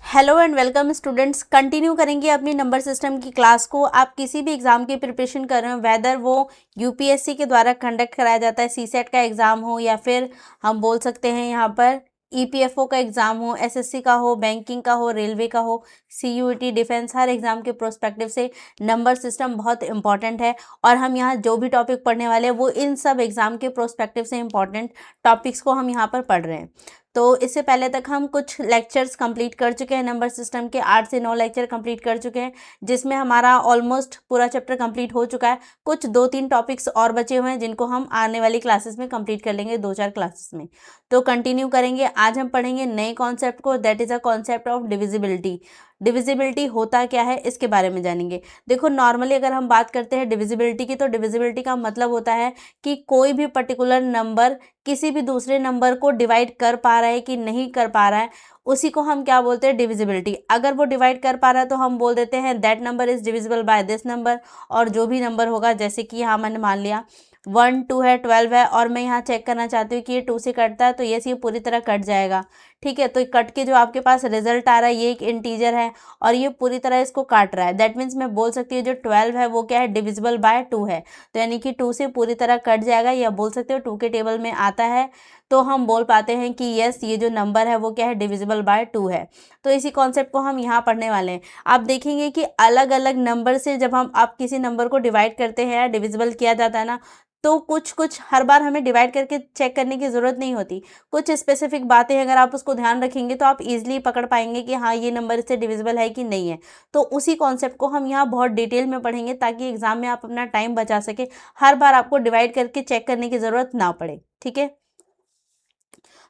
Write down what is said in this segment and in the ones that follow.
Hello and welcome students. Continue करेंगे अपनी number system की क्लास को। आप किसी भी एग्जाम की प्रिपरेशन कर रहे हो, वेदर वो यूपीएससी के द्वारा कंडक्ट कराया जाता है, सीसेट का एग्ज़ाम हो या फिर हम बोल सकते हैं यहाँ पर ईपीएफओ का एग्ज़ाम हो, एसएससी का हो, बैंकिंग का हो, रेलवे का हो, सीयूईटी, डिफेंस, हर एग्ज़ाम के प्रोस्पेक्टिव से नंबर सिस्टम बहुत इंपॉर्टेंट है। और हम यहाँ जो भी टॉपिक पढ़ने वाले हैं वो इन सब एग्ज़ाम के प्रोस्पेक्टिव से इंपॉर्टेंट टॉपिक्स को हम यहाँ पर पढ़ रहे हैं। तो इससे पहले तक हम कुछ लेक्चर्स कंप्लीट कर चुके हैं नंबर सिस्टम के, 8 से 9 लेक्चर कंप्लीट कर चुके हैं, जिसमें हमारा ऑलमोस्ट पूरा चैप्टर कंप्लीट हो चुका है। कुछ 2-3 टॉपिक्स और बचे हुए हैं जिनको हम आने वाली क्लासेस में कंप्लीट कर लेंगे, 2-4 क्लासेस में। तो कंटिन्यू करेंगे। आज हम पढ़ेंगे नए कॉन्सेप्ट को, that is a concept of divisibility. Divisibility होता क्या है इसके बारे में जानेंगे। देखो, नॉर्मली अगर हम बात करते हैं डिविजिबिलिटी की, तो डिविजिबिलिटी का मतलब होता है कि कोई भी पर्टिकुलर नंबर किसी भी दूसरे नंबर को डिवाइड कर पा रहा है कि नहीं कर पा रहा है, उसी को हम क्या बोलते हैं, डिविजिबिलिटी। अगर वो डिवाइड कर पा रहा है तो हम बोल देते हैं that number is divisible by this number. और जो भी नंबर होगा, जैसे कि यहाँ मैंने मान लिया 1, 2 है, 12 है, और मैं यहाँ चेक करना चाहती हूँ कि ये 2 से कटता है, तो यस, ये पूरी तरह कट जाएगा। ठीक है, तो कट के जो आपके पास रिजल्ट आ रहा है, ये एक इंटीजर है और ये पूरी तरह इसको काट रहा है। दैट मीन्स मैं बोल सकती हूँ जो 12 है वो क्या है, डिविजिबल बाय 2 है। तो यानी कि 2 से पूरी तरह कट जाएगा, या बोल सकते हो 2 के टेबल में आता है, तो हम बोल पाते हैं कि यस, ये जो नंबर है वो क्या है, डिविजिबल बाय 2 है। तो इसी कॉन्सेप्ट को हम यहाँ पढ़ने वाले हैं। आप देखेंगे कि अलग अलग नंबर से जब आप किसी नंबर को डिवाइड करते हैं या डिविजिबल किया जाता है ना, तो कुछ कुछ हर बार हमें डिवाइड करके चेक करने की ज़रूरत नहीं होती। कुछ स्पेसिफिक बातें अगर आप उसको ध्यान रखेंगे तो आप इजीली पकड़ पाएंगे कि हाँ, ये नंबर इससे डिविजिबल है कि नहीं है। तो उसी कॉन्सेप्ट को हम यहाँ बहुत डिटेल में पढ़ेंगे, ताकि एग्जाम में आप अपना टाइम बचा सके, हर बार आपको डिवाइड करके चेक करने की ज़रूरत ना पड़े। ठीक है,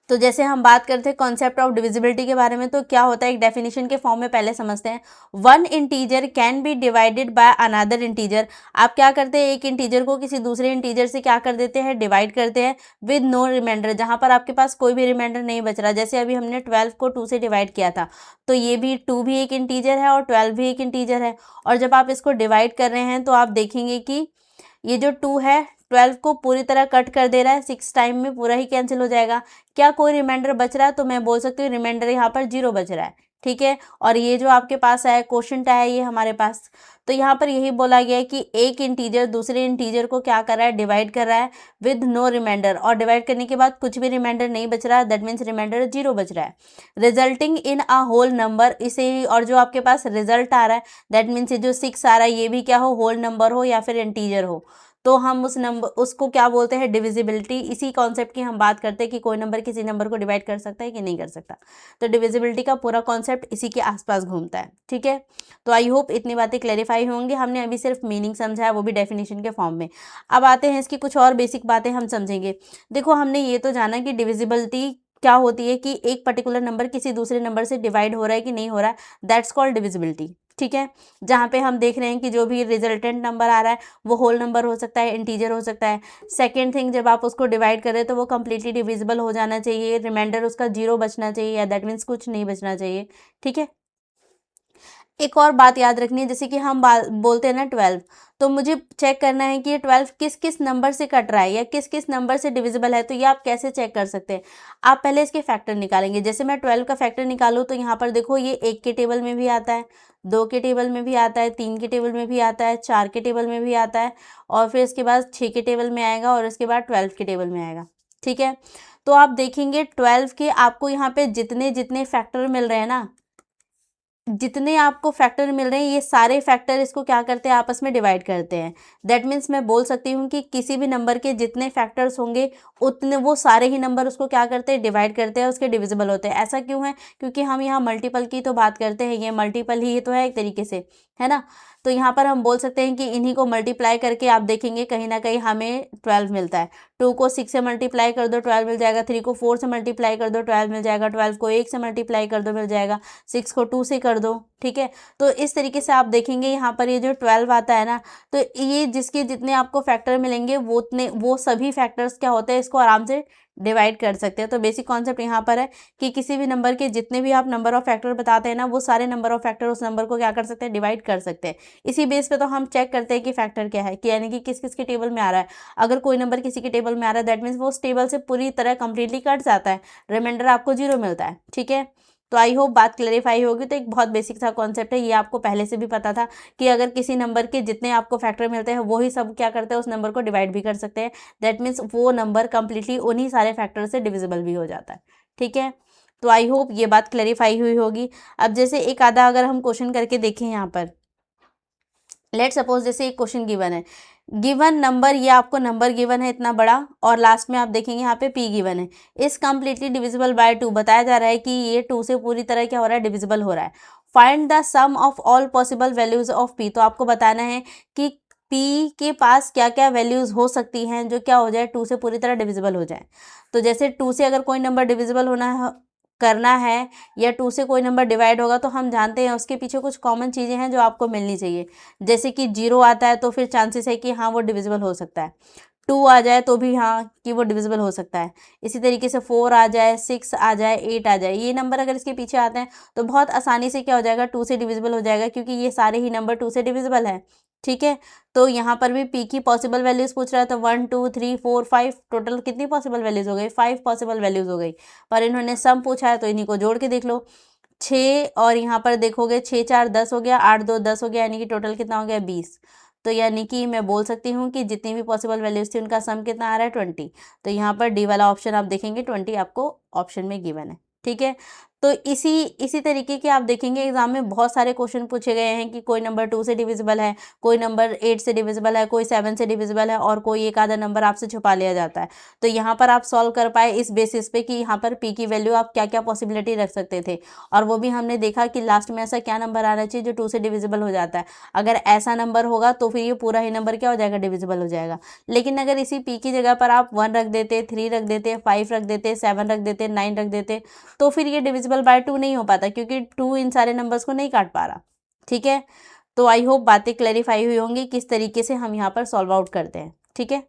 तो जैसे हम बात करते हैं कॉन्सेप्ट ऑफ डिविजिबिलिटी के बारे में, तो क्या होता है, एक डेफिनेशन के फॉर्म में पहले समझते हैं। One integer can be divided by another integer. आप क्या करते हैं, एक इंटीजर को किसी दूसरे इंटीजर से क्या कर देते हैं, डिवाइड करते हैं विद नो रिमाइंडर, जहां पर आपके पास कोई भी रिमाइंडर नहीं बच रहा। जैसे अभी हमने 12 को 2 से डिवाइड किया था, तो ये भी 2 भी एक इंटीजर है और 12 भी एक इंटीजर है। और जब आप इसको डिवाइड कर रहे हैं तो आप देखेंगे कि ये जो 2 है, 12 को पूरी तरह कट कर दे रहा है, 6 टाइम में पूरा ही कैंसिल हो जाएगा। क्या कोई रिमाइंडर बच रहा है, तो मैं बोल सकती हूँ रिमाइंडर यहाँ पर 0 बच रहा है। ठीक है, और ये जो आपके पास है क्वोशंट है, ये हमारे पास, तो यहाँ पर यही बोला गया है कि एक इंटीजर दूसरे इंटीजर को क्या कर रहा है, डिवाइड कर रहा है विद नो रिमाइंडर, और डिवाइड करने के बाद कुछ भी रिमाइंडर नहीं बच रहा है, दैट मीन्स रिमाइंडर 0 बच रहा है, resulting in a whole number. इसे, और जो आपके पास रिजल्ट आ रहा है, दैट मीन्स ये जो 6 आ रहा है, ये भी क्या हो, होल नंबर हो या फिर इंटीजर हो, तो हम उस नंबर, उसको क्या बोलते हैं, डिविजिबिलिटी। इसी कॉन्सेप्ट की हम बात करते हैं कि कोई नंबर किसी नंबर को डिवाइड कर सकता है कि नहीं कर सकता। तो डिविजिबिलिटी का पूरा कॉन्सेप्ट इसी के आसपास घूमता है। ठीक है, तो आई होप इतनी बातें क्लैरिफाई होंगी। हमने अभी सिर्फ मीनिंग समझा है, वो भी डेफिनेशन के फॉर्म में। अब आते हैं इसकी कुछ और बेसिक बातें हम समझेंगे। देखो, हमने ये तो जाना कि डिविजिबिलिटी क्या होती है, कि एक पर्टिकुलर नंबर किसी दूसरे नंबर से डिवाइड हो रहा है कि नहीं हो रहा है, दैट्स कॉल्ड डिविजिबिलिटी। ठीक है, जहाँ पे हम देख रहे हैं कि जो भी रिजल्टेंट नंबर आ रहा है वो होल नंबर हो सकता है, इंटीजर हो सकता है। सेकेंड थिंग, जब आप उसको डिवाइड करें तो वो कंप्लीटली डिविजिबल हो जाना चाहिए, रिमाइंडर उसका 0 बचना चाहिए, या दैट मीन्स कुछ नहीं बचना चाहिए। ठीक है, एक और बात याद रखनी है, जैसे कि हम बोलते हैं ना 12, तो मुझे चेक करना है कि ये 12 किस किस नंबर से कट रहा है या किस किस नंबर से डिविजिबल है। तो ये आप कैसे चेक कर सकते हैं, आप पहले इसके फैक्टर निकालेंगे। जैसे मैं 12 का फैक्टर निकालूँ तो यहाँ पर देखो, ये 1 के टेबल में भी आता है, 2 के टेबल में भी आता है, 3 के टेबल में भी आता है, 4 के टेबल में भी आता है, और फिर इसके बाद 6 के टेबल में आएगा, और इसके बाद 12 के टेबल में आएगा। ठीक है, तो आप देखेंगे 12 के आपको यहाँ पे जितने जितने फैक्टर मिल रहे हैं ना, जितने आपको फैक्टर मिल रहे हैं, ये सारे फैक्टर इसको क्या करते हैं, आपस में डिवाइड करते हैं। दैट मीन्स मैं बोल सकती हूँ कि किसी भी नंबर के जितने फैक्टर्स होंगे, उतने वो सारे ही नंबर उसको क्या करते हैं, डिवाइड करते हैं, उसके डिविजिबल होते हैं। ऐसा क्यों है, क्योंकि हम यहाँ मल्टीपल की तो बात करते हैं, ये मल्टीपल ही तो है एक तरीके से, है ना। तो यहाँ पर हम बोल सकते हैं कि इन्हीं को मल्टीप्लाई करके आप देखेंगे कहीं ना कहीं हमें 12 मिलता है। 2 को 6 से मल्टीप्लाई कर दो, 12 मिल जाएगा। 3 को 4 से मल्टीप्लाई कर दो, 12 मिल जाएगा। 12 को 1 से मल्टीप्लाई कर दो, मिल जाएगा। 6 को 2 से कर दो। ठीक है, तो इस तरीके से आप देखेंगे यहाँ पर ये जो 12 आता है ना, तो ये जिसके जितने आपको फैक्टर मिलेंगे वो उतने, वो सभी फैक्टर्स क्या होते हैं, इसको आराम से डिवाइड कर सकते हैं। तो बेसिक कॉन्सेप्ट यहाँ पर है कि किसी भी नंबर के जितने भी आप नंबर ऑफ फैक्टर बताते हैं ना, वो सारे नंबर ऑफ फैक्टर उस नंबर को क्या कर सकते हैं, डिवाइड कर सकते हैं। इसी बेस पे तो हम चेक करते हैं कि फैक्टर क्या है, कि यानी कि किस किस के टेबल में आ रहा है। अगर कोई नंबर किसी के टेबल में आ रहा है, दैट मीन्स वो उस टेबल से पूरी तरह कंप्लीटली कट जाता है, रिमाइंडर आपको 0 मिलता है। ठीक है, तो आई होप बात क्लैरिफाई होगी। तो एक बहुत बेसिक सा कॉन्सेप्ट है, ये आपको पहले से भी पता था कि अगर किसी नंबर के जितने आपको फैक्टर मिलते हैं वही सब क्या करते हैं, उस नंबर को डिवाइड भी कर सकते हैं। दैट मीन्स वो नंबर कंप्लीटली उन्हीं सारे फैक्टर से डिविजिबल भी हो जाता है। ठीक है, तो आई होप ये बात क्लैरिफाई हुई होगी। अब जैसे एक आधा अगर हम क्वेश्चन करके देखें यहाँ पर, लेट सपोज जैसे एक क्वेश्चन गिवन है, गिवन नंबर, ये आपको नंबर गिवन है इतना बड़ा, और लास्ट में आप देखेंगे यहाँ पे p गिवन है, इस कंप्लीटली डिविजिबल बाय 2 बताया जा रहा है कि ये 2 से पूरी तरह क्या हो रहा है, डिविजिबल हो रहा है। Find the sum of all possible values of p, तो आपको बताना है कि p के पास क्या क्या वैल्यूज हो सकती हैं जो क्या हो जाए, 2 से पूरी तरह डिविजिबल हो जाए। तो जैसे 2 से अगर कोई नंबर डिविजिबल करना है या 2 से कोई नंबर डिवाइड होगा, तो हम जानते हैं उसके पीछे कुछ कॉमन चीज़ें हैं जो आपको मिलनी चाहिए। जैसे कि 0 आता है तो फिर चांसेस है कि हाँ वो डिविजिबल हो सकता है, 2 आ जाए तो भी हाँ कि वो डिविजिबल हो सकता है। इसी तरीके से 4 आ जाए, 6 आ जाए, 8 आ जाए, ये नंबर अगर इसके पीछे आते हैं तो बहुत आसानी से क्या हो जाएगा, 2 से डिविजिबल हो जाएगा, क्योंकि ये सारे ही नंबर 2 से डिविजिबल है। ठीक है, तो यहाँ पर भी p की पॉसिबल वैल्यूज पूछ रहा है, तो 1 2 3 4 5 टोटल कितनी पॉसिबल वैल्यूज हो गई, 5 पॉसिबल वैल्यूज हो गई। पर इन्होंने सम पूछा है तो इन्हीं को जोड़ के देख लो, 6 और यहाँ पर देखोगे 6 4 10 हो गया, 8 2 10 हो गया, यानी कि टोटल कितना हो गया, 20। तो यानी कि मैं बोल सकती हूँ कि जितनी भी पॉसिबल वैल्यूज थी उनका सम कितना आ रहा है, 20। तो यहाँ पर डी वाला ऑप्शन आप देखेंगे 20 आपको ऑप्शन में गिवन है। ठीक है, तो इसी तरीके के आप देखेंगे एग्जाम में बहुत सारे क्वेश्चन पूछे गए हैं कि कोई नंबर 2 से डिविजिबल है, कोई नंबर 8 से डिविजिबल है, कोई 7 से डिविजिबल है, और कोई एक आधा नंबर आपसे छुपा लिया जाता है। तो यहाँ पर आप सॉल्व कर पाए इस बेसिस पे कि यहाँ पर p की वैल्यू आप क्या क्या पॉसिबिलिटी रख सकते थे, और वो भी हमने देखा कि लास्ट में ऐसा क्या नंबर आना चाहिए जो 2 से डिविजिबल हो जाता है। अगर ऐसा नंबर होगा तो फिर ये पूरा ही नंबर क्या हो जाएगा, डिविजिबल हो जाएगा। लेकिन अगर इसी p की जगह पर आप 1 रख देते, 3 रख देते, 5 रख देते, 7 रख देते, 9 रख देते, तो फिर ये डिविजिबल बाय 2 नहीं हो पाता, क्योंकि 2 इन सारे नंबर्स को नहीं काट पा रहा। ठीक है, तो आई होप बातें क्लैरिफाई हुई होंगी किस तरीके से हम यहाँ पर सॉल्व आउट करते हैं। ठीक है,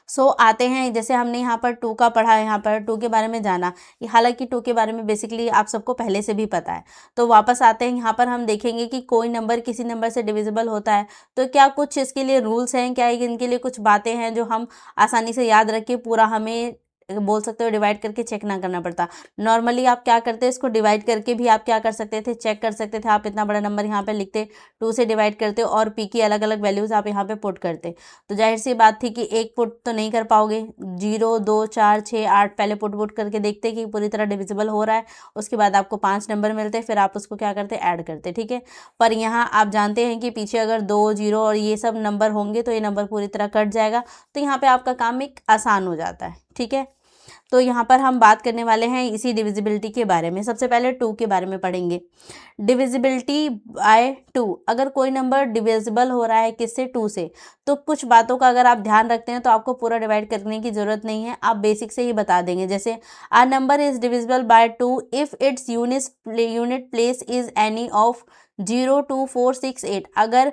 सो आते हैं, जैसे हमने यहाँ पर 2 का पढ़ा, यहाँ पर 2 के बारे में जाना, हालांकि 2 के बारे में बेसिकली आप सबको पहले से भी पता है। तो वापस आते हैं, यहाँ पर हम देखेंगे कि कोई नंबर किसी नंबर से डिविजिबल होता है तो क्या कुछ इसके लिए रूल्स हैं, क्या इनके लिए कुछ बातें हैं जो हम आसानी से याद रख के पूरा हमें बोल सकते हो डिवाइड करके चेक ना करना पड़ता। नॉर्मली आप क्या करते हैं, इसको डिवाइड करके भी आप क्या कर सकते थे, चेक कर सकते थे। आप इतना बड़ा नंबर यहाँ पे लिखते, 2 से डिवाइड करते और p की अलग अलग वैल्यूज आप यहाँ पे पुट करते, तो जाहिर सी बात थी कि एक पुट तो नहीं कर पाओगे, 0 2 4 6 8 पहले पुट करके देखते कि पूरी तरह डिविजिबल हो रहा है, उसके बाद आपको 5 नंबर मिलते, फिर आप उसको क्या करते, ऐड करते। ठीक है, पर यहाँ आप जानते हैं कि पीछे अगर 2 0 और ये सब नंबर होंगे तो ये नंबर पूरी तरह कट जाएगा, तो यहाँ पे आपका काम एक आसान हो जाता है। ठीक है, तो यहाँ पर हम बात करने वाले हैं इसी डिविजिबिलिटी के बारे में। सबसे पहले 2 के बारे में पढ़ेंगे, डिविजिबिलिटी बाय 2। अगर कोई नंबर डिविजिबल हो रहा है किससे, 2 से, तो कुछ बातों का अगर आप ध्यान रखते हैं तो आपको पूरा डिवाइड करने की जरूरत नहीं है, आप बेसिक से ही बता देंगे। जैसे a number is divisible by 2 if its unit place is any of 0 2 4 6 8। अगर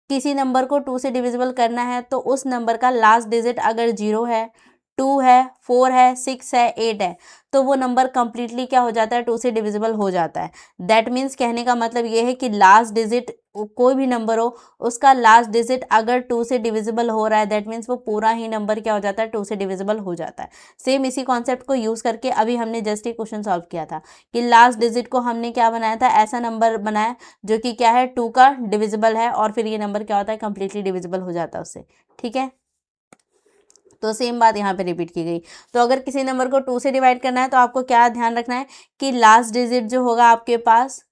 किसी नंबर को 2 से डिविजिबल करना है तो उस नंबर का लास्ट डिजिट अगर 0 है, 2 है, 4 है, 6 है, 8 है, तो वो नंबर कंप्लीटली क्या हो जाता है, 2 से डिविजिबल हो जाता है। दैट मीन्स कहने का मतलब ये है कि लास्ट डिजिट कोई भी नंबर हो, उसका लास्ट डिजिट अगर 2 से डिविजिबल हो रहा है, दैट मीन्स वो पूरा ही नंबर क्या हो जाता है, 2 से डिविजिबल हो जाता है। सेम इसी कॉन्सेप्ट को यूज करके अभी हमने जस्ट एक क्वेश्चन सॉल्व किया था कि लास्ट डिजिट को हमने क्या बनाया था, ऐसा नंबर बनाया जो कि क्या है, 2 का डिविजिबल है, और फिर ये नंबर क्या होता है, कंप्लीटली डिविजिबल हो जाता है उससे। ठीक है, तो सेम बात यहाँ पे रिपीट की गई। तो अगर किसी नंबर को 2 से डिवाइड करना है तो आपको क्या ध्यान रखना है कि लास्ट डिजिट जो होगा आपके पास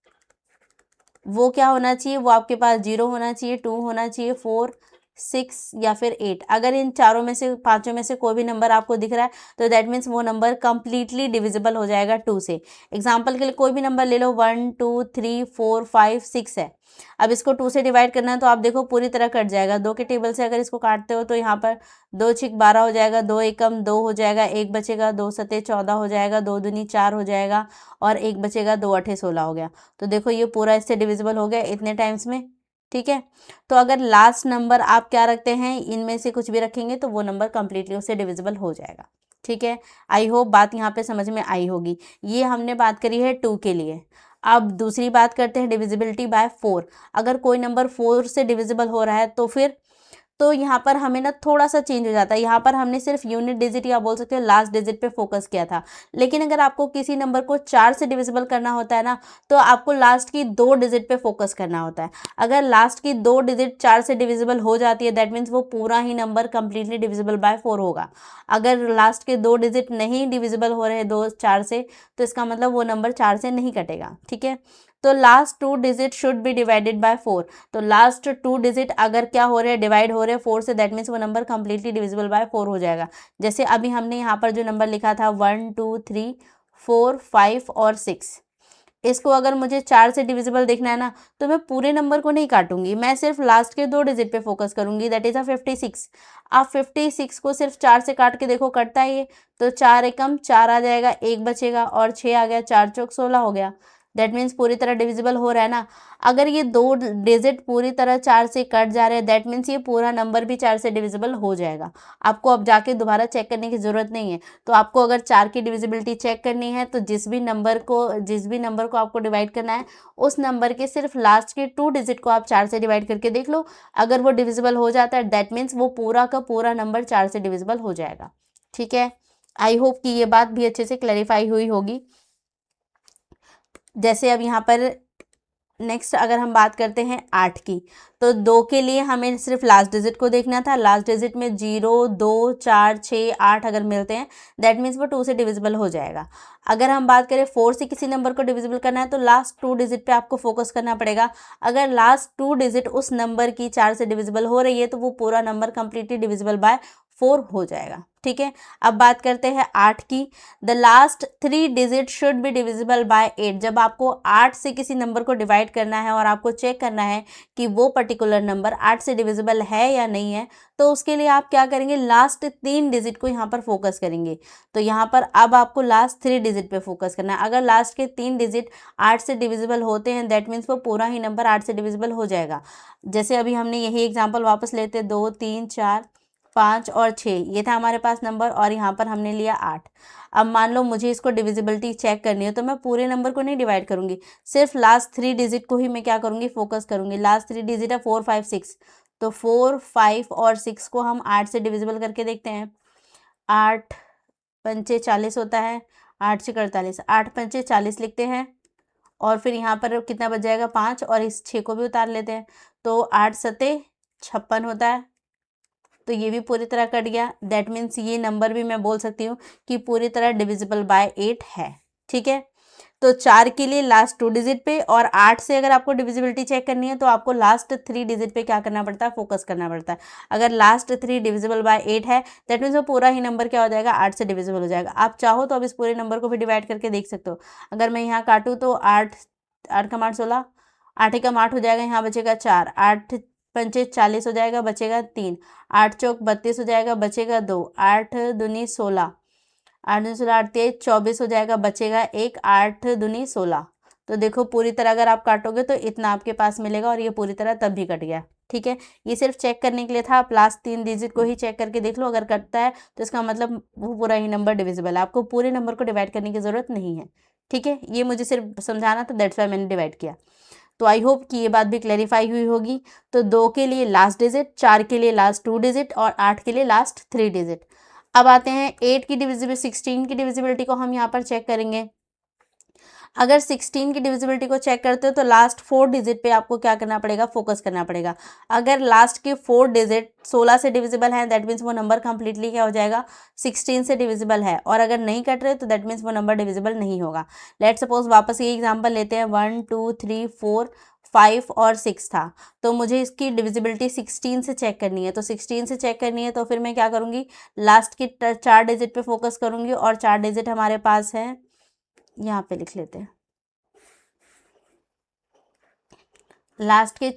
वो क्या होना चाहिए, वो आपके पास 0 होना चाहिए, 2 होना चाहिए, 4 6 या फिर 8। अगर इन चारों में से, पांचों में से कोई भी नंबर आपको दिख रहा है तो दैट मीन्स वो नंबर कंप्लीटली डिविजिबल हो जाएगा 2 से। एग्जाम्पल के लिए कोई भी नंबर ले लो, 1 2 3 4 5 6 है। अब इसको 2 से डिवाइड करना है तो आप देखो पूरी तरह कट जाएगा। 2 के टेबल से अगर इसको काटते हो तो यहाँ पर 2 छिक 12 हो जाएगा, 2 एकम 2 हो जाएगा, 1 बचेगा, 2 सते 14 हो जाएगा, 2 दूनी 4 हो जाएगा, और 1 बचेगा, 2 अठे 16 हो गया। तो देखो ये पूरा इससे डिविजिबल हो गया इतने टाइम्स में। ठीक है, तो अगर लास्ट नंबर आप क्या रखते हैं, इनमें से कुछ भी रखेंगे तो वो नंबर कंप्लीटली उससे डिविजिबल हो जाएगा। ठीक है, आई होप बात यहाँ पे समझ में आई होगी। ये हमने बात करी है 2 के लिए। अब दूसरी बात करते हैं डिविजिबिलिटी बाय 4। अगर कोई नंबर 4 से डिविजिबल हो रहा है तो तो यहाँ पर हमें ना थोड़ा सा चेंज हो जाता है। यहाँ पर हमने सिर्फ यूनिट डिजिट या बोल सकते हो लास्ट डिजिट पे फोकस किया था, लेकिन अगर आपको किसी नंबर को 4 से डिविजिबल करना होता है ना, तो आपको लास्ट की 2 डिजिट पे फोकस करना होता है। अगर लास्ट की 2 डिजिट 4 से डिविजिबल हो जाती है, दैट मीन्स वो पूरा ही नंबर कंप्लीटली डिविजिबल बाय 4 होगा। अगर लास्ट के 2 डिजिट नहीं डिविजिबल हो रहे 4 से, तो इसका मतलब वो नंबर 4 से नहीं कटेगा। ठीक है, तो last 2 digit should be divided by 4। तो लास्ट 2 डिजिट अगर क्या हो रहे हैं, डिवाइड हो रहे हैं 4 से, दैट मीन्स वो नंबर कंप्लीटली डिविजिबल बाय 4 हो जाएगा। जैसे अभी हमने यहाँ पर जो नंबर लिखा था 1 2 3 4 5 और 6, इसको अगर मुझे 4 से डिविजिबल देखना है ना, तो मैं पूरे नंबर को नहीं काटूंगी, मैं सिर्फ लास्ट के 2 डिजिट पे फोकस करूंगी, दैट इज 56। आप 56 को सिर्फ 4 से काट के देखो, कटता है ये, तो 4 एकम 4 आ जाएगा, 1 बचेगा और 6 आ गया, 4 चौक 16 हो गया। दैट मीन्स पूरी तरह डिविजिबल हो रहा है ना। अगर ये 2 डिजिट पूरी तरह 4 से कट जा रहे हैं, दैट मीन्स ये पूरा नंबर भी 4 से डिविजिबल हो जाएगा। आपको अब जाके दोबारा चेक करने की ज़रूरत नहीं है। तो आपको अगर 4 की डिविजिबिलिटी चेक करनी है, तो जिस भी नंबर को आपको डिवाइड करना है, उस नंबर के सिर्फ लास्ट के 2 डिजिट को आप 4 से डिवाइड करके देख लो। अगर वो डिविजिबल हो जाता है, दैट मीन्स वो पूरा का पूरा नंबर 4 से डिविजिबल हो जाएगा। ठीक है, आई होप कि ये बात भी अच्छे से क्लैरिफाई हुई होगी। जैसे अब यहाँ पर नेक्स्ट अगर हम बात करते हैं 8 की, तो 2 के लिए हमें सिर्फ लास्ट डिजिट को देखना था। लास्ट डिजिट में 0 2 4 6 8 अगर मिलते हैं, दैट मीन्स वो 2 से डिविजिबल हो जाएगा। अगर हम बात करें 4 से किसी नंबर को डिविजिबल करना है, तो लास्ट 2 डिजिट पे आपको फोकस करना पड़ेगा। अगर लास्ट 2 डिजिट उस नंबर की 4 से डिविजिबल हो रही है, तो वो पूरा नंबर कंप्लीटली डिविजिबल बाय 4 हो जाएगा। ठीक है, अब बात करते हैं 8 की। The last 3 digit should be divisible by 8। जब आपको 8 से किसी नंबर को डिवाइड करना है और आपको चेक करना है कि वो पर्टिकुलर नंबर 8 से डिविजिबल है या नहीं है, तो उसके लिए आप क्या करेंगे, लास्ट 3 डिजिट को यहाँ पर फोकस करेंगे। तो यहाँ पर अब आपको लास्ट 3 डिजिट पे फोकस करना है। अगर लास्ट के 3 डिजिट 8 से डिविजिबल होते हैं, दैट मीन्स वो पूरा ही नंबर 8 से डिविजिबल हो जाएगा। जैसे अभी हमने यही एग्जाम्पल वापस लेते, 2 3 4 5 और 6, ये था हमारे पास नंबर, और यहाँ पर हमने लिया 8। अब मान लो मुझे इसको डिविजिबिलिटी चेक करनी है, तो मैं पूरे नंबर को नहीं डिवाइड करूंगी, सिर्फ लास्ट 3 डिजिट को ही मैं क्या करूंगी, फोकस करूंगी। लास्ट 3 डिजिट है 4 5 6, तो 4 5 और 6 को हम 8 से डिविजिबल करके देखते हैं। 8 पंचे 40 होता है, 8 से 48, 8 पंचे 40 लिखते हैं, और फिर यहाँ पर कितना बच जाएगा, 5, और इस 6 को भी उतार लेते हैं, तो 8 सते 56 होता है। तो ये भी पूरी तरह कट गया। दैट मीन्स ये नंबर भी मैं बोल सकती हूँ कि पूरी तरह डिविजिबल बाय 8 है। ठीक है, तो 4 के लिए लास्ट 2 डिजिट पे, और 8 से अगर आपको डिविजिबिलिटी चेक करनी है, तो आपको लास्ट 3 डिजिट पे क्या करना पड़ता है, फोकस करना पड़ता है। अगर लास्ट 3 डिविजिबल बाय 8 है, दैट मीन्स वो पूरा ही नंबर क्या हो जाएगा, 8 से डिविजिबल हो जाएगा। आप चाहो तो अब इस पूरे नंबर को भी डिवाइड करके देख सकते हो। अगर मैं यहाँ काटूँ तो 8 8 का 8 16, 8 एकम 8 हो जाएगा, यहाँ बचेगा 4, 8 पंचे 40 हो जाएगा, बचेगा 3, 8 चौक 32 हो जाएगा, बचेगा 2, 8 दूनी 16, 8 दूनी 16, 8 तेज 24 हो जाएगा, बचेगा 1, 8 दूनी 16। तो देखो पूरी तरह अगर आप काटोगे तो इतना आपके पास मिलेगा, और ये पूरी तरह तब भी कट गया। ठीक है, ये सिर्फ चेक करने के लिए था। आप लास्ट 3 डिजिट को ही चेक करके देख लो, अगर कटता है तो इसका मतलब वो पूरा ही नंबर डिविजिबल है, आपको पूरे नंबर को डिवाइड करने की ज़रूरत नहीं है। ठीक है, ये मुझे सिर्फ समझाना था, दैट्स वाई मैंने डिवाइड किया। तो आई होप कि ये बात भी क्लैरिफाई हुई होगी। तो 2 के लिए लास्ट डिजिट, 4 के लिए लास्ट 2 डिजिट, और 8 के लिए लास्ट 3 डिजिट। अब आते हैं 8 की डिविजिबिलिटी, 16 की डिविजिबिलिटी को हम यहाँ पर चेक करेंगे। अगर 16 की डिविजिबिलिटी को चेक करते हो, तो लास्ट 4 डिजिट पे आपको क्या करना पड़ेगा, फोकस करना पड़ेगा। अगर लास्ट के 4 डिजिट 16 से डिविजिबल है, दैट मीन्स वो नंबर कंप्लीटली क्या हो जाएगा, 16 से डिविजिबल है, और अगर नहीं कट रहे तो दैट मीन्स वो नंबर डिविजिबल नहीं होगा। लेट सपोज वापस ये एग्जाम्पल लेते हैं, 1 2 3 4 5 और 6 था, तो मुझे इसकी डिविजिबिलिटी 16 से चेक करनी है। तो 16 से चेक करनी है, तो फिर मैं क्या करूँगी, लास्ट के 4 डिजिट पे फोकस करूँगी, और 4 डिजिट हमारे पास है, यहाँ पे लिख लेते हैं। लास्ट के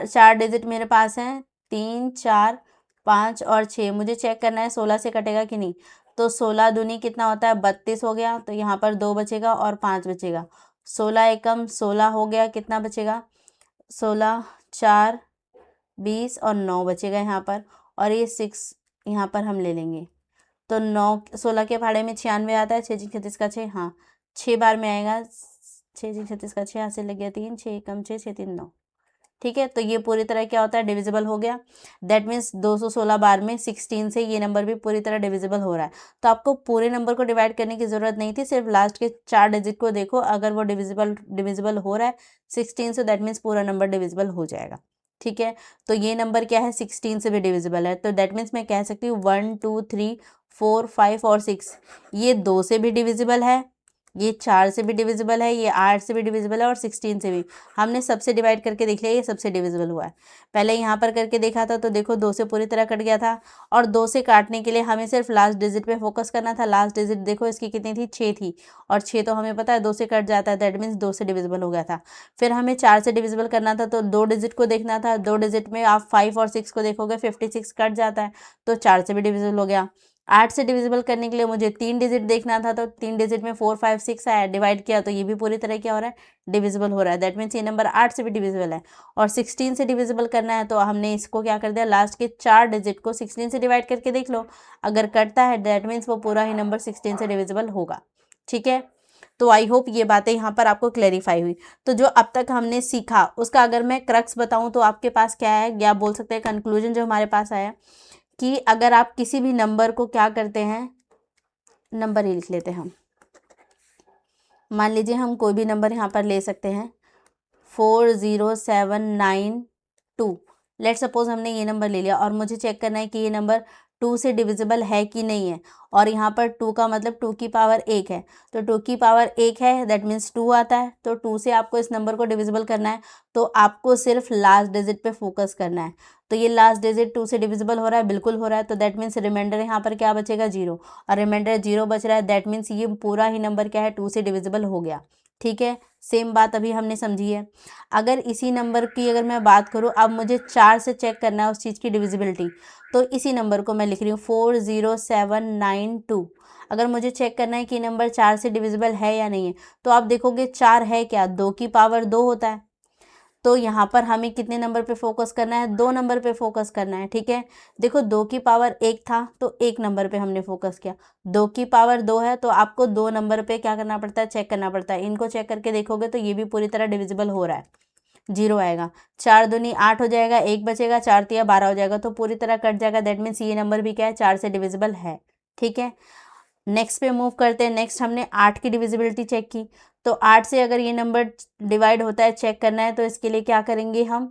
4 डिजिट मेरे पास हैं, 3 4 5 और 6। मुझे चेक करना है 16 से कटेगा कि नहीं। तो 16 दूनी कितना होता है, 32 हो गया, तो यहाँ पर 2 बचेगा और 5 बचेगा। 16 एकम 16 हो गया, कितना बचेगा, 16 4 20 और 9 बचेगा यहाँ पर, और ये 6 यहाँ पर हम ले लेंगे। तो 9 16 के भाड़े में 96 आता है, 6 6 36 का 6, हाँ 6 बार में आएगा, 6 6 36 का 6, यहाँ से लग गया 3, 6 एकम 6 6 3 9। ठीक है। तो ये पूरी तरह क्या होता है, डिविजिबल हो गया। दैट मीन्स 216 बार में 16 से ये नंबर भी पूरी तरह डिविजिबल हो रहा है। तो आपको पूरे नंबर को डिवाइड करने की ज़रूरत नहीं थी, सिर्फ लास्ट के 4 डिजिट को देखो, अगर वो डिविजिबल हो रहा है 16 से, दैट मीन्स पूरा नंबर डिविजिबल हो जाएगा। ठीक है। तो ये नंबर क्या है, 16 से भी डिविजिबल है। तो दैट मीन्स मैं कह सकती हूँ 1 2 3 4 5 और 6 ये 2 से भी डिविजिबल है, ये 4 से भी डिविजिबल है, ये 8 से भी डिविजिबल है और 16 से भी। हमने सबसे डिवाइड करके देख लिया, ये सबसे डिविजिबल हुआ है। पहले यहाँ पर करके देखा था तो देखो 2 से पूरी तरह कट गया था, और 2 से काटने के लिए हमें सिर्फ लास्ट डिजिट पे फोकस करना था। लास्ट डिजिट देखो इसकी कितनी थी, 6 थी, और 6 तो हमें पता है 2 से कट जाता है, दैट मीन्स 2 से डिविजिबल हो गया था। फिर हमें 4 से डिविजिबल करना था, तो 2 डिजिट को देखना था। 2 डिजिट में आप 5 और 6 को देखोगे, 56 कट जाता है, तो 4 से भी डिविजिबल हो गया। 8 से डिविजिबल करने के लिए मुझे 3 डिजिट देखना था, तो 3 डिजिट में 4 5 6 आया, डिवाइड किया तो ये भी पूरी तरह क्या हो रहा है, डिविजिबल हो रहा है। दैट मीन्स ये नंबर 8 से भी डिविजिबल है। और 16 से डिविजिबल करना है, तो हमने इसको क्या कर दिया, लास्ट के 4 डिजिट को 16 से डिवाइड करके देख लो, अगर कटता है दैट मीन्स वो पूरा ही नंबर 16 से डिविजिबल होगा। ठीक है। तो आई होप ये बातें यहाँ पर आपको क्लैरिफाई हुई। तो जो अब तक हमने सीखा उसका अगर मैं क्रक्स बताऊँ तो आपके पास क्या है, या बोल सकते हैं कंक्लूजन जो हमारे पास आया, कि अगर आप किसी भी नंबर को क्या करते हैं, नंबर ही लिख लेते हैं हम, मान लीजिए हम कोई भी नंबर यहाँ पर ले सकते हैं 40792, लेट सपोज हमने ये नंबर ले लिया, और मुझे चेक करना है कि ये नंबर 2 से डिविजिबल है कि नहीं है। और यहाँ पर 2 का मतलब 2 की पावर 1 है, तो 2 की पावर 1 है दैट मीन्स 2 आता है। तो 2 से आपको इस नंबर को डिविजिबल करना है, तो आपको सिर्फ लास्ट डिजिट पे फोकस करना है। तो ये लास्ट डिजिट 2 से डिविजिबल हो रहा है, बिल्कुल हो रहा है, तो दैट मीन्स रिमाइंडर यहाँ पर क्या बचेगा, 0, और रिमाइंडर 0 बच रहा है, दैट मीन्स ये पूरा ही नंबर क्या है, 2 से डिविजिबल हो गया। ठीक है। सेम बात अभी हमने समझी है। अगर इसी नंबर की अगर मैं बात करूँ, अब मुझे 4 से चेक करना है उस चीज़ की डिविजिबिलिटी, तो इसी नंबर को मैं लिख रही हूँ 40792। अगर मुझे चेक करना है कि नंबर 4 से डिविजिबल है या नहीं है, तो आप देखोगे 4 है क्या, 2 की पावर 2 होता है, तो यहाँ पर हमें कितने नंबर पे फोकस करना है, 2 नंबर पे फोकस करना है। ठीक है। देखो 2 की पावर 1 था तो 1 नंबर पे हमने फोकस किया, 2 की पावर 2 है तो आपको 2 नंबर पे क्या करना पड़ता है, चेक करना पड़ता है। इनको चेक करके देखोगे तो ये भी पूरी तरह डिविजिबल हो रहा है, 0 आएगा। 4 दूनी 8 हो जाएगा, 1 बचेगा, 4 तिया 12 हो जाएगा, तो पूरी तरह कट जाएगा। दैट मीन्स ये नंबर भी क्या है, 4 से डिविजिबल है। ठीक है। नेक्स्ट पे मूव करते हैं। नेक्स्ट हमने 8 की डिविजिबिलिटी चेक की, तो 8 से अगर ये नंबर डिवाइड होता है, चेक करना है, तो इसके लिए क्या करेंगे हम,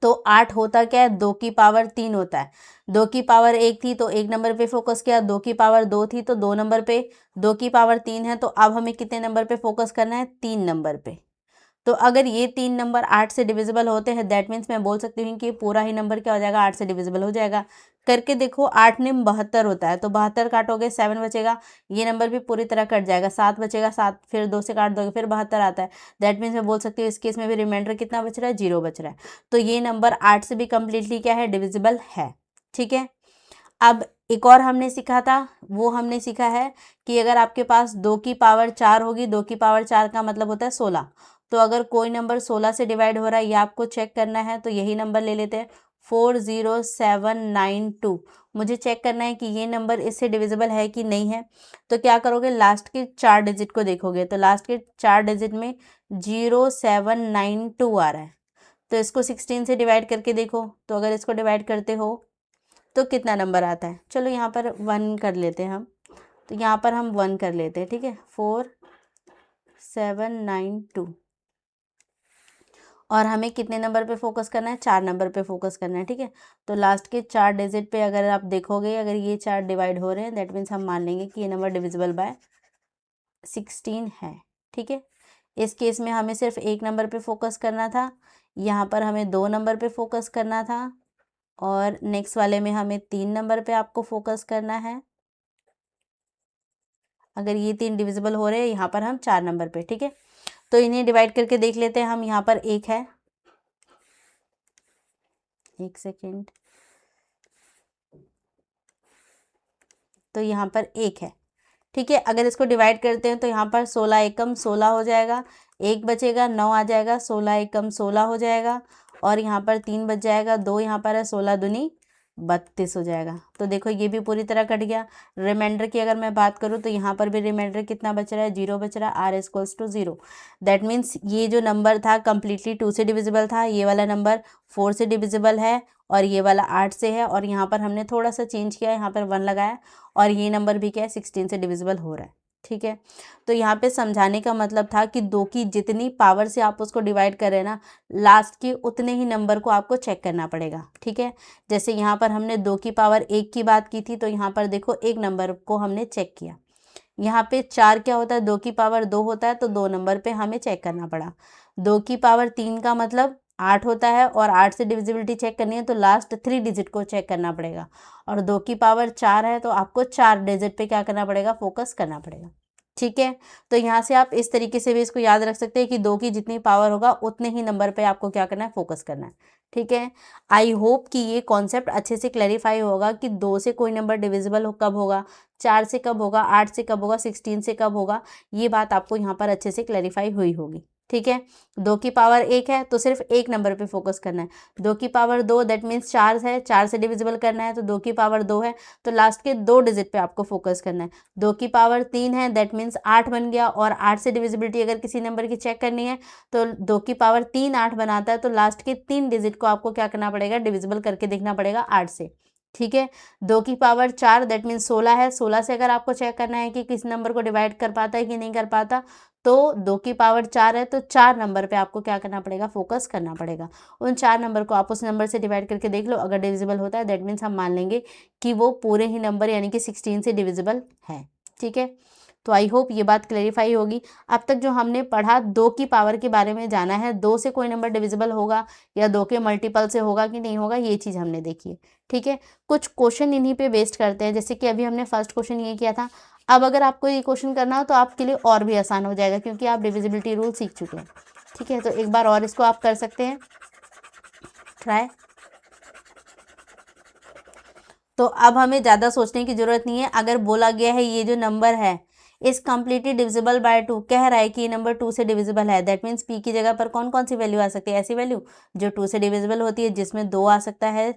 तो 8 होता क्या है, 2 की पावर 3 होता है। 2 की पावर 1 थी तो 1 नंबर पे फोकस किया, 2 की पावर 2 थी तो 2 नंबर पे, 2 की पावर 3 है तो अब हमें कितने नंबर पे फोकस करना है, 3 नंबर पे। तो अगर ये 3 नंबर 8 से डिविजिबल होते हैं, दैट मीन्स मैं बोल सकती हूँ कि पूरा ही नंबर क्या हो जाएगा, 8 से डिविजिबल हो जाएगा। करके देखो, 8 निम 72 होता है, तो 72 काटोगे 7 बचेगा, ये नंबर भी पूरी तरह कट जाएगा, 7 बचेगा, 7 फिर 2 से काट दोगे फिर 72 आता है। दैट मीन्स मैं बोल सकती हूँ इस केस में भी रिमाइंडर कितना बच रहा है, 0 बच रहा है। तो ये नंबर 8 से भी कम्प्लीटली क्या है, डिविजिबल है। ठीक है। अब एक और हमने सीखा था, वो हमने सीखा है कि अगर आपके पास 2 की पावर 4 होगी, 2 की पावर 4 का मतलब होता है 16, तो अगर कोई नंबर 16 से डिवाइड हो रहा है, ये आपको चेक करना है, तो यही नंबर ले लेते हैं 40792। मुझे चेक करना है कि ये नंबर इससे डिविजिबल है कि नहीं है। तो क्या करोगे, लास्ट के 4 डिजिट को देखोगे, तो लास्ट के 4 डिजिट में 0792 आ रहा है, तो इसको 16 से डिवाइड करके देखो, तो अगर इसको डिवाइड करते हो तो कितना नंबर आता है, चलो यहाँ पर 1 कर लेते हैं हम, तो यहाँ पर हम 1 कर लेते हैं। ठीक है। 4792, और हमें कितने नंबर पे फोकस करना है, 4 नंबर पे फोकस करना है। ठीक है। तो लास्ट के 4 डिजिट पे अगर आप देखोगे, अगर ये 4 डिवाइड हो रहे हैं, दैट मीन्स हम मान लेंगे कि ये नंबर डिविजिबल बाय 16 है। ठीक है। इस केस में हमें सिर्फ 1 नंबर पे फोकस करना था, यहाँ पर हमें 2 नंबर पे फोकस करना था, और नेक्स्ट वाले में हमें 3 नंबर पे आपको फोकस करना है। अगर ये 3 डिविजिबल हो रहे हैं, यहाँ पर हम 4 नंबर पे। ठीक है। तो इन्हें डिवाइड करके देख लेते हैं हम। यहाँ पर 1 है, 1 सेकेंड, तो यहाँ पर 1 है। ठीक है। अगर इसको डिवाइड करते हैं तो यहाँ पर 16 एकम 16 हो जाएगा, 1 बचेगा, 9 आ जाएगा, 16 एकम 16 हो जाएगा, और यहाँ पर 3 बच जाएगा, 2 यहाँ पर है, 16 दूनी 32 हो जाएगा। तो देखो ये भी पूरी तरह कट गया। रिमाइंडर की अगर मैं बात करूँ तो यहाँ पर भी रिमाइंडर कितना बच रहा है, 0 बच रहा है, R equals to 0। That means ये जो नंबर था कम्प्लीटली 2 से डिविजिबल था, ये वाला नंबर 4 से डिविजिबल है और ये वाला 8 से है, और यहाँ पर हमने थोड़ा सा चेंज किया, यहाँ पर 1 लगाया, और ये नंबर भी क्या है 16 से डिविजिबल हो रहा है। ठीक है, तो यहाँ पे समझाने का मतलब था कि 2 की जितनी पावर से आप उसको डिवाइड करें ना, लास्ट के उतने ही नंबर को आपको चेक करना पड़ेगा। ठीक है, जैसे यहाँ पर हमने 2 की पावर 1 की बात की थी, तो यहाँ पर देखो एक नंबर को हमने चेक किया। यहाँ पे 4 क्या होता है, 2 की पावर 2 होता है, तो 2 नंबर पे हमें चेक करना पड़ा। 2 की पावर 3 का मतलब 8 होता है, और 8 से डिविजिबिलिटी चेक करनी है तो लास्ट 3 डिजिट को चेक करना पड़ेगा। और 2 की पावर 4 है, तो आपको 4 डिजिट पे क्या करना पड़ेगा, फोकस करना पड़ेगा। ठीक है, तो यहाँ से आप इस तरीके से भी इसको याद रख सकते हैं कि 2 की जितनी पावर होगा उतने ही नंबर पे आपको क्या करना है, फोकस करना है। ठीक है, आई होप कि ये कॉन्सेप्ट अच्छे से क्लैरिफाई होगा कि 2 से कोई नंबर डिविजिबल कब होगा, 4 से कब होगा, 8 से कब होगा, 16 से कब होगा, ये बात आपको यहाँ पर अच्छे से क्लैरिफाई हुई होगी। ठीक है, 2 की पावर 1 है तो सिर्फ एक नंबर पे फोकस करना है। 2 की पावर 2 दैट मीन्स 4 है, 4 से डिविजिबल करना है, तो 2 की पावर 2 है, तो लास्ट के 2 डिजिट पे आपको फोकस करना है। 2 की पावर 3 है दैट मीन्स 8 बन गया, और 8 से डिविजिबिलिटी अगर किसी नंबर की चेक करनी है तो 2 की पावर 3 8 बनाता है, तो लास्ट के 3 डिजिट को आपको क्या करना पड़ेगा, डिविजिबल करके देखना पड़ेगा 8 से। ठीक है, 2 की पावर 4 दैट मीन्स 16 है, 16 से अगर आपको चेक करना है कि किस नंबर को डिवाइड कर पाता है कि नहीं कर पाता, तो 2 की पावर 4 है, तो 4 नंबर पे आपको क्या करना पड़ेगा, फोकस करना पड़ेगा। उन 4 नंबर को आप उस नंबर से डिवाइड करके देख लो, अगर डिविजिबल होता है दैट मीन्स हम मान लेंगे कि वो पूरे ही नंबर यानी कि 16 से डिविजिबल है। ठीक है, तो आई होप ये बात क्लैरिफाई होगी। अब तक जो हमने पढ़ा 2 की पावर के बारे में जाना है, 2 से कोई नंबर डिविजिबल होगा या 2 के मल्टीपल से होगा कि नहीं होगा, ये चीज़ हमने देखी है। ठीक है, कुछ क्वेश्चन इन्हीं पे बेस्ड करते हैं, जैसे कि अभी हमने फर्स्ट क्वेश्चन ये किया था। अब अगर आपको ये क्वेश्चन करना हो तो आपके लिए और भी आसान हो जाएगा, क्योंकि आप डिविजिबिलिटी रूल सीख चुके हैं। ठीक है, तो एक बार और इसको आप कर सकते हैं ट्राई। तो अब हमें ज़्यादा सोचने की ज़रूरत नहीं है। अगर बोला गया है ये जो नंबर है इस कम्प्लीटली डिविजिबल बाय 2, कह रहा है कि ये नंबर 2 से डिविजिबल है, दैट मीन्स पी की जगह पर कौन कौन सी वैल्यू आ सकती है, ऐसी वैल्यू जो 2 से डिविजिबल होती है, जिसमें 2 आ सकता है,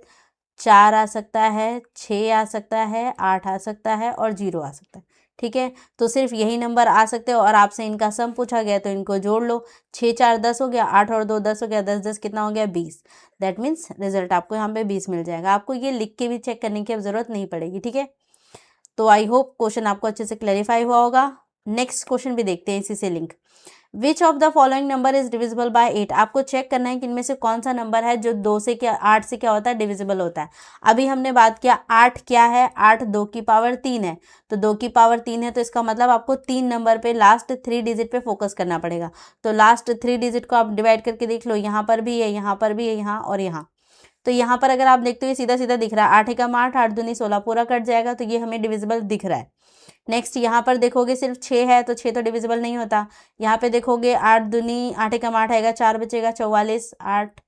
4 आ सकता है, 6 आ सकता है, 8 आ सकता है और 0 आ सकता है। ठीक है, तो सिर्फ यही नंबर आ सकते हो, और आपसे इनका सम पूछा गया तो इनको जोड़ लो। 6 4 10 हो गया, 8 और 2 10 हो गया, 10 10 कितना हो गया, 20। दैट मीन्स रिजल्ट आपको यहाँ पे 20 मिल जाएगा। आपको ये लिख के भी चेक करने की अब जरूरत नहीं पड़ेगी। ठीक है, तो आई होप क्वेश्चन आपको अच्छे से क्लैरिफाई हुआ होगा। नेक्स्ट क्वेश्चन भी देखते हैं इसी से link. Which of the following number is divisible bye 8। आपको चेक करना है कि इनमें से कौन सा नंबर है जो 2 से क्या 8 से क्या होता है, डिविजिबल होता है। अभी हमने बात किया 8 क्या है, 8 2 की पावर 3 है, तो 2 की पावर 3 है, तो इसका मतलब आपको 3 नंबर पे लास्ट 3 डिजिट पे फोकस करना पड़ेगा। तो लास्ट 3 डिजिट को आप डिवाइड करके देख लो, यहाँ पर भी है, यहाँ पर भी है, यहाँ और यहाँ। तो यहाँ पर अगर आप देखते हो ये सीधा सीधा दिख रहा है, 8 एकम 8, 8 दूनी 16 पूरा कट जाएगा, तो ये हमें डिविजिबल दिख रहा है। नेक्स्ट यहाँ पर देखोगे सिर्फ 6 है, तो 6 तो डिविजिबल नहीं होता। यहाँ पे देखोगे 8 दूनी 8 एकम 8 आएगा, 4 बचेगा, 44, 8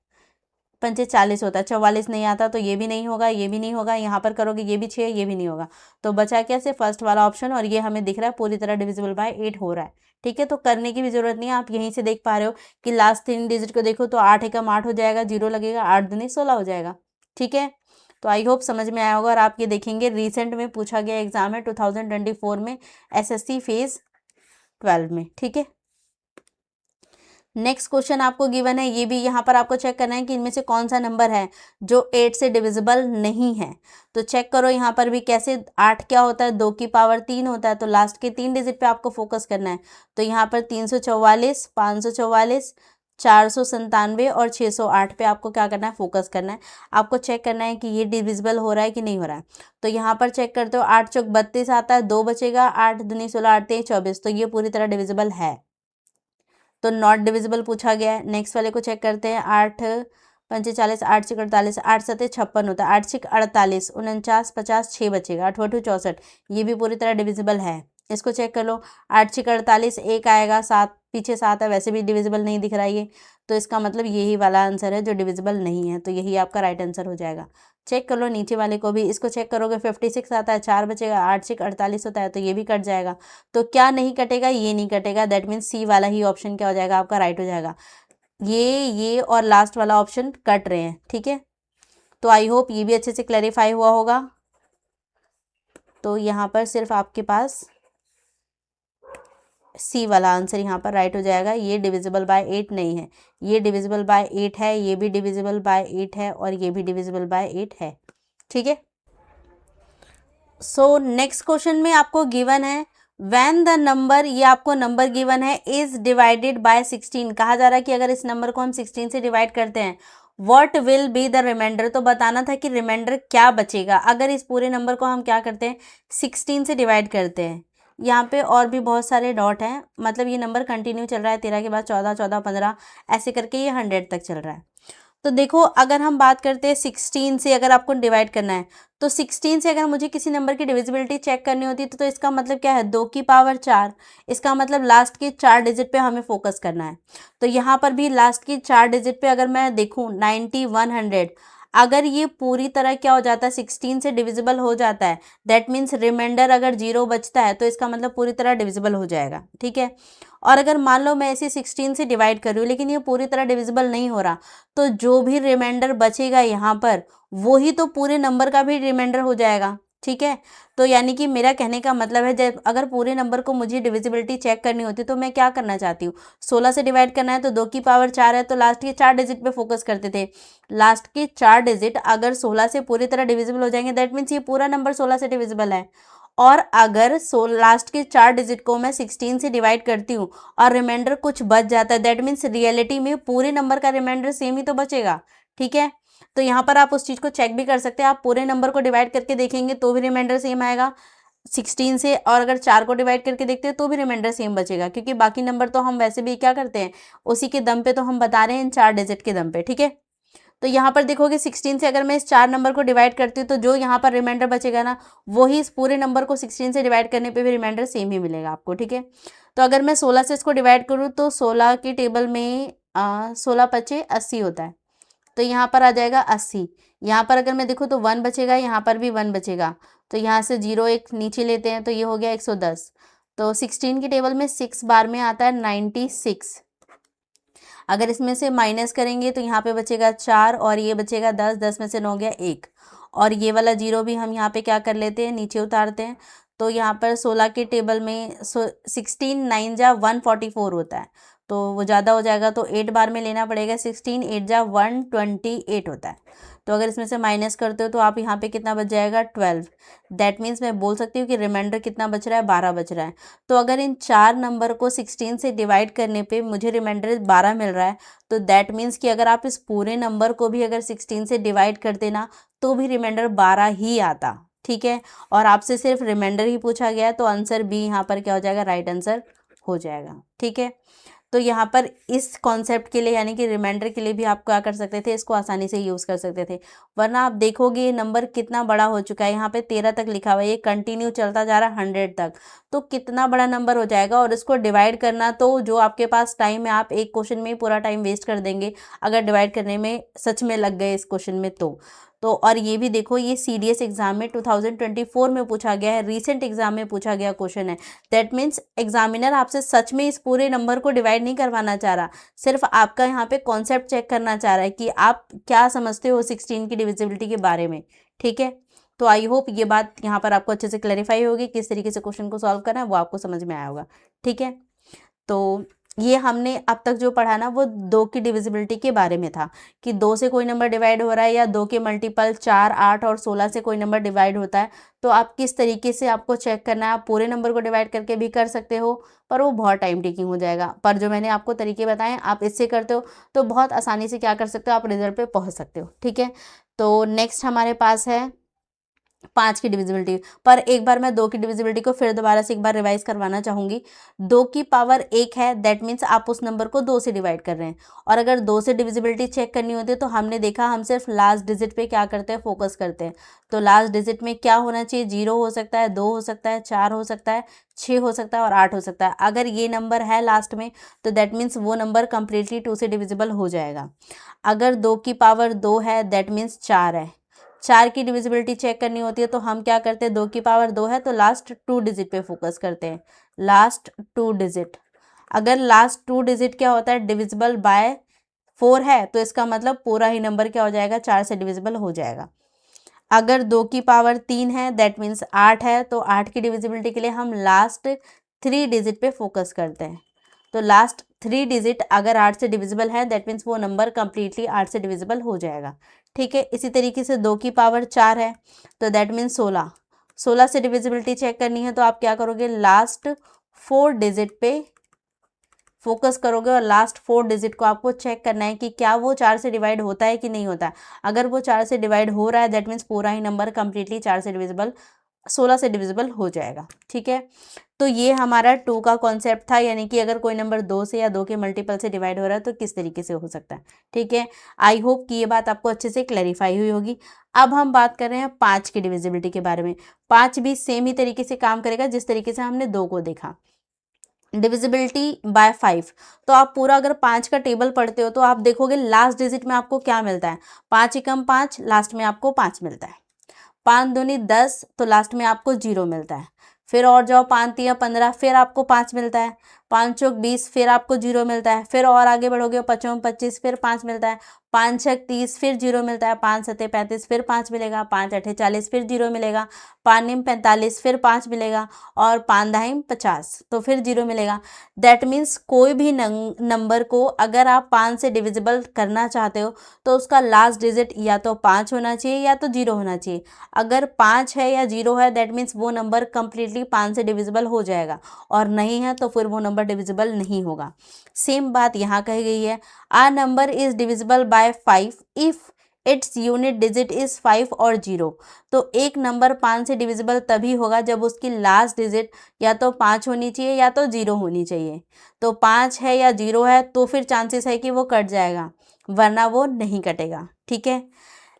पंचे 40 होता है, 44 नहीं आता, तो ये भी नहीं होगा, ये भी नहीं होगा। यहाँ पर करोगे ये भी 6, ये भी नहीं होगा, तो बचा क्या, सिर्फ फर्स्ट वाला ऑप्शन, और ये हमें दिख रहा है पूरी तरह डिविजिबल बाय 8 हो रहा है। ठीक है, तो करने की भी जरूरत नहीं है, आप यहीं से देख पा रहे हो कि लास्ट 3 डिजिट को देखो तो 8 एकम 8 हो जाएगा, 0 लगेगा, 8 दूनी 16 हो जाएगा। ठीक है, तो आई होप समझ में आया होगा। और आप ये देखेंगे रिसेंट में पूछा गया एग्जाम है 2024 में, एसएससी फेज 12 में। ठीक है, नेक्स्ट क्वेश्चन आपको गिवन है, ये भी यहाँ पर आपको चेक करना है कि इनमें से कौन सा नंबर है जो 8 से डिविजिबल नहीं है। तो चेक करो यहाँ पर भी कैसे, 8 क्या होता है, 2 की पावर 3 होता है, तो लास्ट के 3 डिजिट पे आपको फोकस करना है। तो यहाँ पर 344, 544, 497 और 608 पे आपको क्या करना है, फोकस करना है। आपको चेक करना है कि ये डिविजिबल हो रहा है कि नहीं हो रहा है। तो यहाँ पर चेक करते हो, 8 चौक 32 आता है, 2 बचेगा, 8 दूनी 16, 8 तेईस 24, तो ये पूरी तरह डिविजिबल है, तो नॉट डिविजिबल पूछा गया है। नेक्स्ट वाले को चेक करते हैं, 8 पंचे 40, 8 छिक 48, 8 सते 56 होता है, 8 छिक 48, 49 50, 6 बचेगा, 8 8 64, ये भी पूरी तरह डिविजिबल है। इसको चेक कर लो, 8 छिक 48, 1 आएगा, 7 पीछे 7 है, वैसे भी डिविजिबल नहीं दिख रहा है ये, तो इसका मतलब यही वाला आंसर है जो डिविजिबल नहीं है, तो यही आपका राइट आंसर हो जाएगा। चेक कर लो नीचे वाले को भी, इसको चेक करोगे 56 आता है, 4 बचेगा, 8 छिक 48 होता है, तो ये भी कट जाएगा। तो क्या नहीं कटेगा, ये नहीं कटेगा, दैट मीन्स सी वाला ही ऑप्शन क्या हो जाएगा, आपका राइट हो जाएगा। ये और लास्ट वाला ऑप्शन कट रहे हैं। ठीक है, तो आई होप ये भी अच्छे से क्लैरिफाई हुआ होगा। तो यहाँ पर सिर्फ आपके पास सी वाला आंसर यहाँ पर राइट हो जाएगा। ये डिविजिबल बाय 8 नहीं है, ये डिविजिबल बाय 8 है, ये भी डिविजिबल बाय 8 है और ये भी डिविजिबल बाय 8 है। ठीक है। सो नेक्स्ट क्वेश्चन में आपको गिवन है व्हेन द नंबर, ये आपको नंबर गिवन है, इज डिवाइडेड बाय 16। कहा जा रहा है कि अगर इस नंबर को हम 16 से डिवाइड करते हैं what will be the remainder. तो बताना था कि रिमाइंडर क्या बचेगा अगर इस पूरे नंबर को हम क्या करते हैं 16 से डिवाइड करते हैं। यहाँ पे और भी बहुत सारे डॉट हैं, मतलब ये नंबर कंटिन्यू चल रहा है, 13 के बाद 14, 14, 15 ऐसे करके ये 100 तक चल रहा है। तो देखो अगर हम बात करते हैं 16 से अगर आपको डिवाइड करना है, तो 16 से अगर मुझे किसी नंबर की डिविजिबिलिटी चेक करनी होती है तो इसका मतलब क्या है 2 की पावर 4। इसका मतलब लास्ट के 4 डिजिट पे हमें फोकस करना है। तो यहाँ पर भी लास्ट की 4 डिजिट पे अगर मैं देखूँ 90, 100, अगर ये पूरी तरह क्या हो जाता है 16 से डिविजिबल हो जाता है, दैट मीन्स रिमाइंडर अगर 0 बचता है तो इसका मतलब पूरी तरह डिविजिबल हो जाएगा। ठीक है। और अगर मान लो मैं इसे 16 से डिवाइड कर रही हूँ लेकिन ये पूरी तरह डिविजिबल नहीं हो रहा, तो जो भी रिमाइंडर बचेगा यहाँ पर वो ही तो पूरे नंबर का भी रिमाइंडर हो जाएगा। ठीक है। तो यानी कि मेरा कहने का मतलब है जब अगर पूरे नंबर को मुझे डिविजिबिलिटी चेक करनी होती तो मैं क्या करना चाहती हूँ, 16 से डिवाइड करना है तो 2 की पावर 4 है, तो लास्ट के 4 डिजिट पे फोकस करते थे। लास्ट के 4 डिजिट अगर 16 से पूरी तरह डिविजिबल हो जाएंगे दैट मीन्स ये पूरा नंबर 16 से डिविजिबल है। और अगर लास्ट के 4 डिजिट को मैं 16 से डिवाइड करती हूँ और रिमाइंडर कुछ बच जाता है, दैट मीन्स रियलिटी में पूरे नंबर का रिमाइंडर सेम ही तो बचेगा। ठीक है। तो यहाँ पर आप उस चीज़ को चेक भी कर सकते हैं, आप पूरे नंबर को डिवाइड करके देखेंगे तो भी रिमाइंडर सेम आएगा 16 से, और अगर 4 को डिवाइड करके देखते हैं तो भी रिमाइंडर सेम बचेगा, क्योंकि बाकी नंबर तो हम वैसे भी क्या करते हैं उसी के दम पे तो हम बता रहे हैं इन 4 डिजिट के दम पे। ठीक है। तो यहाँ पर देखोगे 16 से अगर मैं इस 4 नंबर को डिवाइड करती हूँ तो जो यहाँ पर रिमाइंडर बचेगा ना वही इस पूरे नंबर को 16 से डिवाइड करने पे भी रिमाइंडर सेम ही मिलेगा आपको। ठीक है। तो अगर मैं 16 से इसको डिवाइड करूँ तो 16 की टेबल में 16 पचे 80 होता है, तो यहाँ पर आ जाएगा 80। यहाँ पर अगर मैं देखूँ तो 1 बचेगा, यहाँ पर भी 1 बचेगा, तो यहाँ से 0 एक नीचे लेते हैं तो ये हो गया 110। तो 16 की टेबल में 6 बार में आता है 96। अगर इसमें से माइनस करेंगे तो यहाँ पे बचेगा 4 और ये बचेगा 10, 10 में से 9 गया 1, और ये वाला 0 भी हम यहाँ पे क्या कर लेते हैं नीचे उतारते हैं। तो यहाँ पर 16 के टेबल में 16 9 जा 144 होता है, तो वो ज़्यादा हो जाएगा तो 8 बार में लेना पड़ेगा। 16 8 जा 128 होता है, तो अगर इसमें से माइनस करते हो तो आप यहाँ पे कितना बच जाएगा 12। दैट मीन्स मैं बोल सकती हूँ कि रिमाइंडर कितना बच रहा है 12 बच रहा है। तो अगर इन 4 नंबर को 16 से डिवाइड करने पे मुझे रिमाइंडर 12 मिल रहा है, तो दैट मीन्स कि अगर आप इस पूरे नंबर को भी अगर 16 से डिवाइड करते ना तो भी रिमाइंडर 12 ही आता। ठीक है। और आपसे सिर्फ रिमाइंडर ही पूछा गया तो आंसर बी यहाँ पर क्या हो जाएगा राइट आंसर हो जाएगा। ठीक है। तो यहाँ पर इस कॉन्सेप्ट के लिए यानी कि रिमाइंडर के लिए भी आप क्या कर सकते थे, इसको आसानी से यूज़ कर सकते थे। वरना आप देखोगे ये नंबर कितना बड़ा हो चुका है, यहाँ पे 13 तक लिखा हुआ है, ये कंटिन्यू चलता जा रहा है 100 तक, तो कितना बड़ा नंबर हो जाएगा। और इसको डिवाइड करना तो जो आपके पास टाइम है आप एक क्वेश्चन में ही पूरा टाइम वेस्ट कर देंगे अगर डिवाइड करने में सच में लग गए इस क्वेश्चन में तो और ये भी देखो ये CDS एग्जाम में 2024 में पूछा गया है, रीसेंट एग्जाम में पूछा गया क्वेश्चन है। दैट मीन्स एग्जामिनर आपसे सच में इस पूरे नंबर को डिवाइड नहीं करवाना चाह रहा, सिर्फ आपका यहाँ पे कॉन्सेप्ट चेक करना चाह रहा है कि आप क्या समझते हो 16 की डिविजिबिलिटी के बारे में। ठीक है। तो आई होप ये बात यहाँ पर आपको अच्छे से क्लैरिफाई होगी, किस तरीके से क्वेश्चन को सॉल्व करना है वो आपको समझ में आया होगा। ठीक है। तो ये हमने अब तक जो पढ़ा ना वो 2 की डिविजिबिलिटी के बारे में था कि 2 से कोई नंबर डिवाइड हो रहा है या 2 के मल्टीपल 4, 8 और 16 से कोई नंबर डिवाइड होता है, तो आप किस तरीके से आपको चेक करना है। आप पूरे नंबर को डिवाइड करके भी कर सकते हो पर वो बहुत टाइम टेकिंग हो जाएगा, पर जो मैंने आपको तरीके बताए आप इससे करते हो तो बहुत आसानी से क्या कर सकते हो आप रिजल्ट पे पहुँच सकते हो। ठीक है। तो नेक्स्ट हमारे पास है 5 की डिविजिबिलिटी, पर एक बार मैं 2 की डिविजिबिलिटी को फिर दोबारा से एक बार रिवाइज करवाना चाहूँगी। 2 की पावर 1 है, दैट मीन्स आप उस नंबर को 2 से डिवाइड कर रहे हैं, और अगर 2 से डिविजिबिलिटी चेक करनी होती है तो हमने देखा हम सिर्फ लास्ट डिजिट पे क्या करते हैं फोकस करते हैं। तो लास्ट डिजिट में क्या होना चाहिए 0 हो सकता है, 2 हो सकता है, 4 हो सकता है, 6 हो सकता है और 8 हो सकता है। अगर ये नंबर है लास्ट में तो दैट मीन्स वो नंबर कंप्लीटली 2 से डिविजिबल हो जाएगा। अगर 2 की पावर 2 है दैट मीन्स 4 है, 4 की डिविजिबिलिटी चेक करनी होती है तो हम क्या करते हैं 2 की पावर 2 है तो लास्ट 2 डिजिट पे फोकस करते हैं, लास्ट 2 डिजिट। अगर लास्ट 2 डिजिट क्या होता है डिविजिबल बाय 4 है तो इसका मतलब पूरा ही नंबर क्या हो जाएगा, 4 से डिविजिबल हो जाएगा। अगर 2 की पावर 3 है दैट मीन्स 8 है, तो 8 की डिविजिबिलिटी के लिए हम लास्ट 3 डिजिट पे फोकस करते हैं। तो लास्ट 3 डिजिट अगर 8 से डिविजिबल है दैट मीन्स वो नंबर कंप्लीटली 8 से डिविजिबल हो जाएगा। ठीक है, इसी तरीके से 2 की पावर 4 है तो दैट मीन्स 16 से डिविजिबिलिटी चेक करनी है तो आप क्या करोगे, लास्ट 4 डिजिट पे फोकस करोगे और लास्ट 4 डिजिट को आपको चेक करना है कि क्या वो 4 से डिवाइड होता है कि नहीं होता है। अगर वो 4 से डिवाइड हो रहा है दैट मीन्स पूरा ही नंबर कंप्लीटली 4 से डिविजिबल 16 से डिविजिबल हो जाएगा। ठीक है, तो ये हमारा 2 का कॉन्सेप्ट था, यानी कि अगर कोई नंबर 2 से या 2 के मल्टीपल से डिवाइड हो रहा है तो किस तरीके से हो सकता है। ठीक है, आई होप कि ये बात आपको अच्छे से क्लैरिफाई हुई होगी। अब हम बात कर रहे हैं 5 की डिविजिबिलिटी के बारे में। 5 भी सेम ही तरीके से काम करेगा जिस तरीके से हमने 2 को देखा, डिविजिबिलिटी बाय 5। तो आप पूरा अगर 5 का टेबल पढ़ते हो तो आप देखोगे लास्ट डिजिट में आपको क्या मिलता है, 5 एकम 5, लास्ट में आपको 5 मिलता है। 5 दूनी 10 तो लास्ट में आपको 0 मिलता है। फिर और जाओ 5 तिया 15, फिर आपको 5 मिलता है। 5 चौक 20, फिर आपको 0 मिलता है। फिर और आगे बढ़ोगे 5 चौक 25, फिर 5 मिलता है। 5 छक 30, फिर 0 मिलता है। 5 सते 35, फिर 5 मिलेगा। 5 अठे 40, फिर 0 मिलेगा। 5 निम 45, फिर 5 मिलेगा। और 5 दाहिम 50 तो फिर 0 मिलेगा। दैट मीन्स कोई भी नंबर को अगर आप 5 से डिविजिबल करना चाहते हो तो उसका लास्ट डिजिट या तो 5 होना चाहिए या तो 0 होना चाहिए। अगर 5 है या 0 है दैट मीन्स वो नंबर कंप्लीटली 5 से डिविजिबल हो जाएगा, और नहीं है तो फिर वो नंबर डिविजिबल नहीं होगा। सेम बात यहाँ कही गई है, a number is divisible by 5 if its unit digit is 5 और 0। तो एक नंबर 5 से डिविजिबल तभी होगा जब उसकी लास्ट डिजिट या तो 5 होनी चाहिए या तो 0 होनी चाहिए। तो 5 है या 0 है तो फिर चांसेस है कि वो कट जाएगा, वरना वो नहीं कटेगा। ठीक है,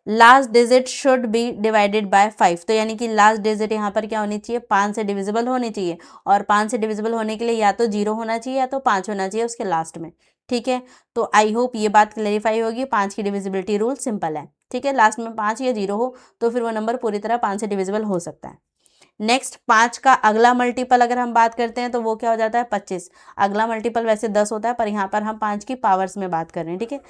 last digit should be divided by 5, तो यानी कि लास्ट डिजिट यहाँ पर क्या होनी चाहिए, 5 से डिविजिबल होनी चाहिए। और 5 से डिविजिबल होने के लिए या तो 0 होना चाहिए या तो 5 होना चाहिए उसके लास्ट में। ठीक है, तो आई होप ये बात क्लैरिफाई होगी। 5 की डिविजिबिलिटी रूल सिंपल है। ठीक है, लास्ट में 5 या 0 हो तो फिर वो नंबर पूरी तरह 5 से डिविजिबल हो सकता है। नेक्स्ट 5 का अगला मल्टीपल अगर हम बात करते हैं तो वो क्या हो जाता है, 25। अगला मल्टीपल वैसे 10 होता है पर यहाँ पर हम 5 की पावर्स में बात कर रहे हैं। ठीक है,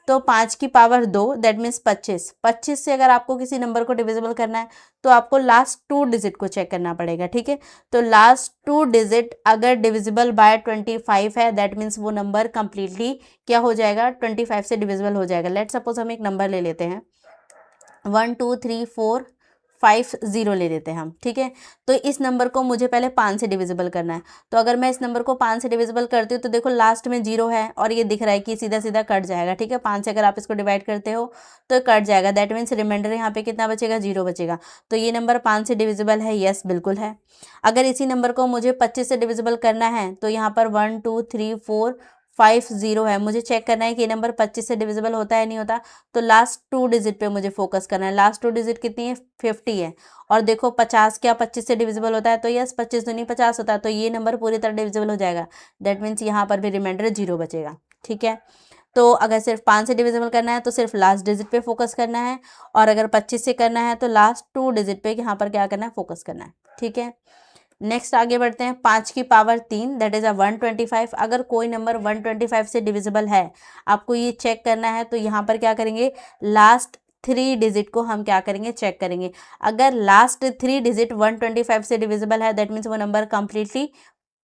तो 5 की पावर 2 दैट मीन्स 25। 25 से अगर आपको किसी नंबर को डिविजिबल करना है तो आपको लास्ट 2 डिजिट को चेक करना पड़ेगा। ठीक है, तो लास्ट 2 डिजिट अगर डिविजिबल बाय 25 है दैट मीन्स वो नंबर कंप्लीटली क्या हो जाएगा, 25 से डिविजिबल हो जाएगा। लेट सपोज हम एक नंबर ले लेते हैं 1 2 3 4 5 0 ले लेते हैं हम। ठीक है, तो इस नंबर को मुझे पहले 5 से डिविजिबल करना है। तो अगर मैं इस नंबर को 5 से डिविजिबल करती हूँ तो देखो लास्ट में 0 है और ये दिख रहा है कि सीधा सीधा कट जाएगा। ठीक है, 5 से अगर आप इसको डिवाइड करते हो तो कट जाएगा। दैट मीन्स रिमाइंडर यहाँ पे कितना बचेगा, 0 बचेगा। तो ये नंबर 5 से डिविजिबल है, यस बिल्कुल है। अगर इसी नंबर को मुझे 25 से डिविजिबल करना है तो यहाँ पर 1 2 3 4 5 0 है। मुझे चेक करना है कि ये नंबर 25 से डिविजिबल होता है नहीं होता। तो लास्ट 2 डिजिट पे मुझे फोकस करना है। लास्ट 2 डिजिट कितनी है, 50 है। और देखो 50 क्या 25 से डिविजिबल होता है, तो यस 25 दूनी 50 होता है। तो ये नंबर पूरी तरह डिविजिबल हो जाएगा। दैट मीन्स यहाँ पर भी रिमाइंडर 0 बचेगा। ठीक है, तो अगर सिर्फ 5 से डिविजिबल करना है तो सिर्फ लास्ट डिजिट पे फोकस करना है, और अगर 25 से करना है तो लास्ट 2 डिजिट पे यहाँ पर क्या करना है, फोकस करना है। ठीक है, नेक्स्ट आगे बढ़ते हैं। 5 की पावर 3 दैट इज 125। अगर कोई नंबर 125 से डिविजिबल है, आपको ये चेक करना है, तो यहाँ पर क्या करेंगे, लास्ट 3 डिजिट को हम क्या करेंगे, चेक करेंगे। अगर लास्ट 3 डिजिट 125 से डिविजिबल है दैट मीन्स वो नंबर कंप्लीटली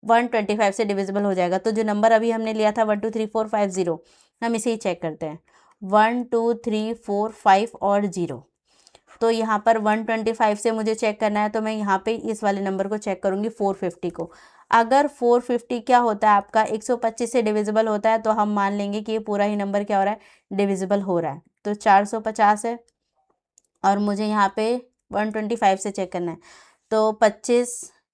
125 से डिविजिबल हो जाएगा। तो जो नंबर अभी हमने लिया था 1 2 3 4 5 0, हम इसे ही चेक करते हैं। 1 2 3 4 5 और 0। तो यहाँ पर 125 से मुझे चेक करना है तो मैं यहाँ पे इस वाले नंबर को चेक करूँगी 450 को। अगर 450 क्या होता है आपका 125 से डिविजिबल होता है तो हम मान लेंगे कि ये पूरा ही नंबर क्या हो रहा है, डिविजिबल हो रहा है। तो 450 है और मुझे यहाँ पे 125 से चेक करना है। तो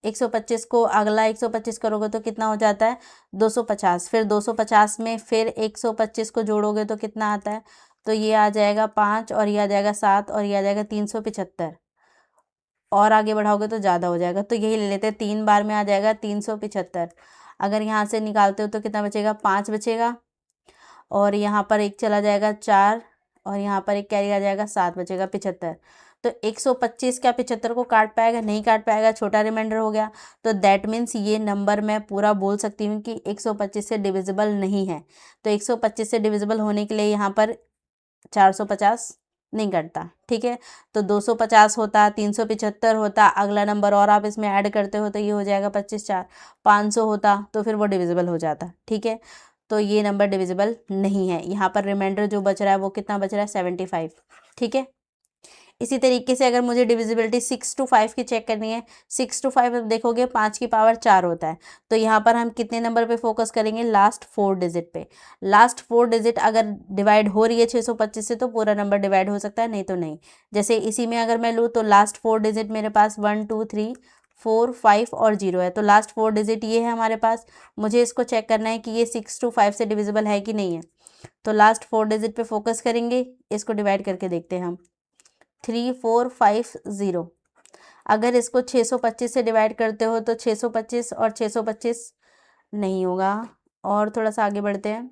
125 को अगला 125 करोगे तो कितना हो जाता है, 250। फिर 250 में फिर 125 को जोड़ोगे तो कितना आता है, तो ये आ जाएगा 5 और ये आ जाएगा 7 और ये आ जाएगा 375। और आगे बढ़ाओगे तो ज़्यादा हो जाएगा, तो यही ले लेते हैं, 3 बार में आ जाएगा 375। अगर यहाँ से निकालते हो तो कितना बचेगा, 5 बचेगा। और यहाँ पर एक चला जाएगा 4 और यहाँ पर एक कैरी आ जाएगा 7 बचेगा 75। तो 125 क्या 75 को काट पाएगा? नहीं काट पाएगा, छोटा रिमाइंडर हो गया। तो दैट मीन्स ये नंबर मैं पूरा बोल सकती हूँ कि 125 से डिविजिबल नहीं है। तो 125 से डिविजिबल होने के लिए यहाँ पर 450 नहीं कटता, ठीक है। तो 250 होता, 375 होता, अगला नंबर और आप इसमें ऐड करते हो तो ये हो जाएगा 25 4 500 होता, तो फिर वो डिविजिबल हो जाता, ठीक है। तो ये नंबर डिविजिबल नहीं है। यहाँ पर रिमाइंडर जो बच रहा है वो कितना बच रहा है? 75, ठीक है। इसी तरीके से अगर मुझे डिविजिबिलिटी 6 to 5 की चेक करनी है, 6 to 5 अब देखोगे 5 की पावर 4 होता है। तो यहाँ पर हम कितने नंबर पे फोकस करेंगे? लास्ट 4 डिजिट पे। लास्ट 4 डिजिट अगर डिवाइड हो रही है 625 से तो पूरा नंबर डिवाइड हो सकता है, नहीं तो नहीं। जैसे इसी में अगर मैं लूँ तो लास्ट 4 डिजिट मेरे पास 1 2 3 4 5 और 0 है। तो लास्ट 4 डिजिट ये है हमारे पास। मुझे इसको चेक करना है कि ये 6 to 5 से डिविजिबल है कि नहीं है। तो लास्ट 4 डिजिट पे फोकस करेंगे, इसको डिवाइड करके देखते हैं हम। 3 4 5 0। अगर इसको 625 से डिवाइड करते हो तो 625 और 625 नहीं होगा। और थोड़ा सा आगे बढ़ते हैं।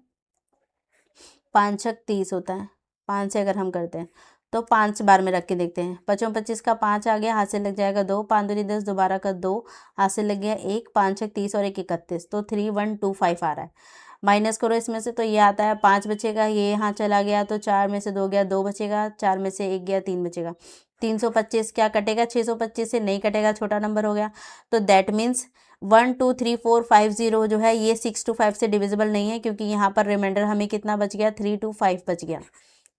5 छक 30 होता है, 5 से अगर हम करते हैं तो 5 बार में रख के देखते हैं। 5 25 का 5 आ गया, हाथ से लग जाएगा 2, 5 दूनी 10, दोबारा का 2, हाथ से लग गया 1, 5 छक 30 और 1 31, तो 3 1 2 5 आ रहा है। माइनस करो इसमें से तो ये आता है 5 बचेगा, ये यहाँ चला गया तो 4 में से 2 गया, 2 बचेगा, 4 में से 1 गया, 3 बचेगा। 325 क्या कटेगा? 625 से नहीं कटेगा, छोटा नंबर हो गया। तो दैट मीन्स 1 2 3 4 5 0 जो है ये 6 to 5 से डिविजिबल नहीं है, क्योंकि यहाँ पर रिमाइंडर हमें कितना बच गया? 3 to 5 बच गया,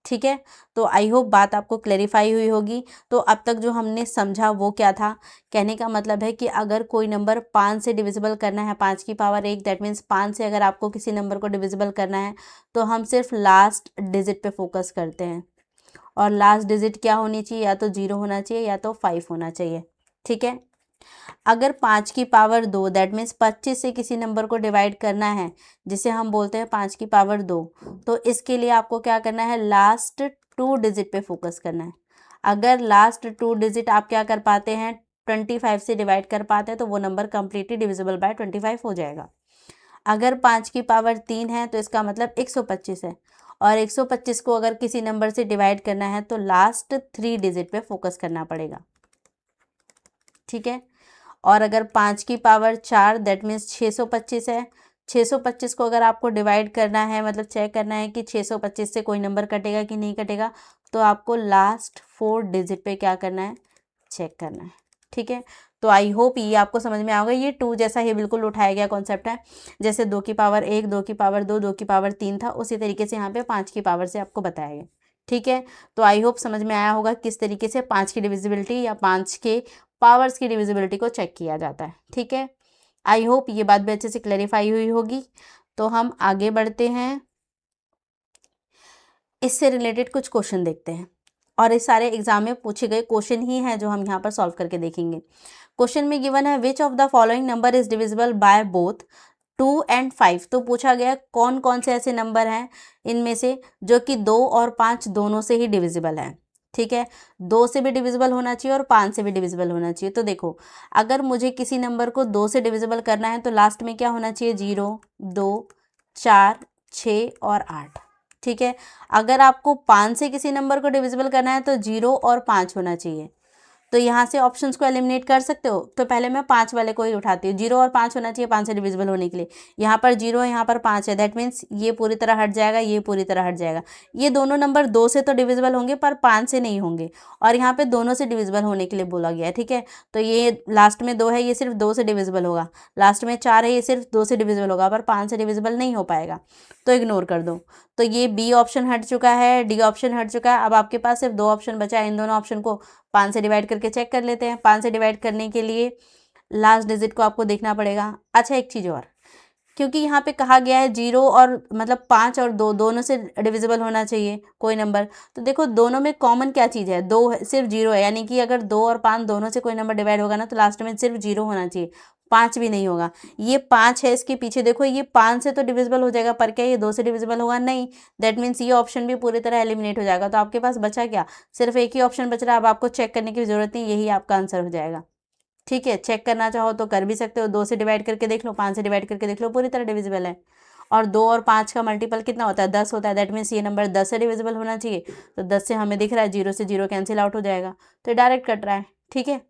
ठीक है। तो आई होप बात आपको क्लेरिफाई हुई होगी। तो अब तक जो हमने समझा वो क्या था? कहने का मतलब है कि अगर कोई नंबर 5 से डिविजिबल करना है, 5 की पावर 1, दैट मीन्स 5 से अगर आपको किसी नंबर को डिविजिबल करना है तो हम सिर्फ लास्ट डिजिट पे फोकस करते हैं। और लास्ट डिजिट क्या होनी चाहिए? या तो 0 होना चाहिए या तो 5 होना चाहिए, ठीक है। अगर 5 की पावर 2 दैट मीन्स 25 से किसी नंबर को डिवाइड करना है, जिसे हम बोलते हैं 5 की पावर 2, तो इसके लिए आपको क्या करना है? लास्ट 2 डिजिट पे फोकस करना है। अगर लास्ट 2 डिजिट आप क्या कर पाते हैं? 25 से डिवाइड कर पाते हैं तो वो नंबर कंप्लीटली डिविजिबल बाय 25 हो जाएगा। अगर 5 की पावर 3 है तो इसका मतलब 125 है, और 125 को अगर किसी नंबर से डिवाइड करना है तो लास्ट 3 डिजिट पे फोकस करना पड़ेगा, ठीक है। और अगर 5 की पावर 4 दैट मीन्स 625 है, 625 को अगर आपको डिवाइड करना है, मतलब चेक करना है कि 625 से कोई नंबर कटेगा कि नहीं कटेगा, तो आपको लास्ट 4 डिजिट पे क्या करना है? चेक करना है, ठीक है। तो आई होप ये आपको समझ में आएगा। ये 2 जैसा ही बिल्कुल उठाया गया कॉन्सेप्ट है। जैसे 2 की पावर 1, 2 की पावर 2, 2 की पावर 3 था, उसी तरीके से यहाँ पे 5 की पावर से आपको बताया गया, ठीक है। तो आई होप समझ में आया होगा किस तरीके से 5 की डिविजिबिलिटी या 5 के पावर्स की डिविजिबिलिटी को चेक किया जाता है, ठीक है। आई होप ये बात भी अच्छे से क्लैरिफाई हुई होगी। तो हम आगे बढ़ते हैं, इससे रिलेटेड कुछ क्वेश्चन देखते हैं, और इस सारे एग्जाम में पूछे गए क्वेश्चन ही हैं जो हम यहाँ पर सॉल्व करके देखेंगे। क्वेश्चन में गिवन है which of the following number is divisible by both 2 and 5। तो पूछा गया कौन कौन से ऐसे नंबर हैं इनमें से जो कि 2 और 5 दोनों से ही डिविजिबल है, ठीक है। 2 से भी डिविजिबल होना चाहिए और 5 से भी डिविजिबल होना चाहिए। तो देखो, अगर मुझे किसी नंबर को 2 से डिविजिबल करना है तो लास्ट में क्या होना चाहिए? 0 2 4 6 और 8, ठीक है। अगर आपको 5 से किसी नंबर को डिविजिबल करना है तो 0 और 5 होना चाहिए। तो यहाँ से ऑप्शंस को एलिमिनेट कर सकते हो। तो पहले मैं 5 वाले को ही उठाती हूँ। 0 और 5 होना चाहिए 5 से डिविजिबल होने के लिए। यहाँ पर 0 है, यहाँ पर 5 है, दैट मीन्स ये पूरी तरह हट जाएगा, ये पूरी तरह हट जाएगा। ये दोनों नंबर 2 से तो डिविजिबल होंगे पर 5 से नहीं होंगे, और यहाँ पे दोनों से डिविजिबल होने के लिए बोला गया है, ठीक है। तो ये लास्ट में 2 है, ये सिर्फ 2 से डिविजिबल होगा। लास्ट में 4 है, ये सिर्फ 2 से डिविजिबल होगा, पर 5 से डिविजिबल नहीं हो पाएगा, तो इग्नोर कर दो। तो ये बी ऑप्शन हट चुका है, डी ऑप्शन हट चुका है। अब आपके पास सिर्फ 2 ऑप्शन बचा है। इन दोनों ऑप्शन को 5 से डिवाइड करके चेक कर लेते हैं। 5 से डिवाइड करने के लिए लास्ट डिजिट को आपको देखना पड़ेगा। अच्छा, एक चीज़ और, क्योंकि यहाँ पे कहा गया है 0 और मतलब 5 और 2 दोनों से डिविजिबल होना चाहिए कोई नंबर। तो देखो दोनों में कॉमन क्या चीज़ है? 2 है, सिर्फ 0 है, यानी कि अगर 2 और 5 दोनों से कोई नंबर डिवाइड होगा ना तो लास्ट में सिर्फ 0 होना चाहिए, 5 भी नहीं होगा। ये 5 है, इसके पीछे देखो ये 5 से तो डिविजिबल हो जाएगा, पर क्या ये 2 से डिविजिबल होगा? नहीं। दैट मीन्स ये ऑप्शन भी पूरी तरह एलिमिनेट हो जाएगा। तो आपके पास बचा क्या? सिर्फ एक ही ऑप्शन बच रहा है। अब आपको चेक करने की जरूरत नहीं, यही आपका आंसर हो जाएगा, ठीक है। चेक करना चाहो तो कर भी सकते हो, 2 से डिवाइड करके देख लो, 5 से डिवाइड करके देख लो, पूरी तरह डिविजिबल है। और 2 और 5 का मल्टीपल कितना होता है, 10 होता है। दैट मीन्स ये नंबर 10 से डिविजिबल होना चाहिए। तो 10 से हमें दिख रहा है 0 से 0 कैंसिल आउट हो जाएगा, तो डायरेक्ट कट रहा है। ठीक है,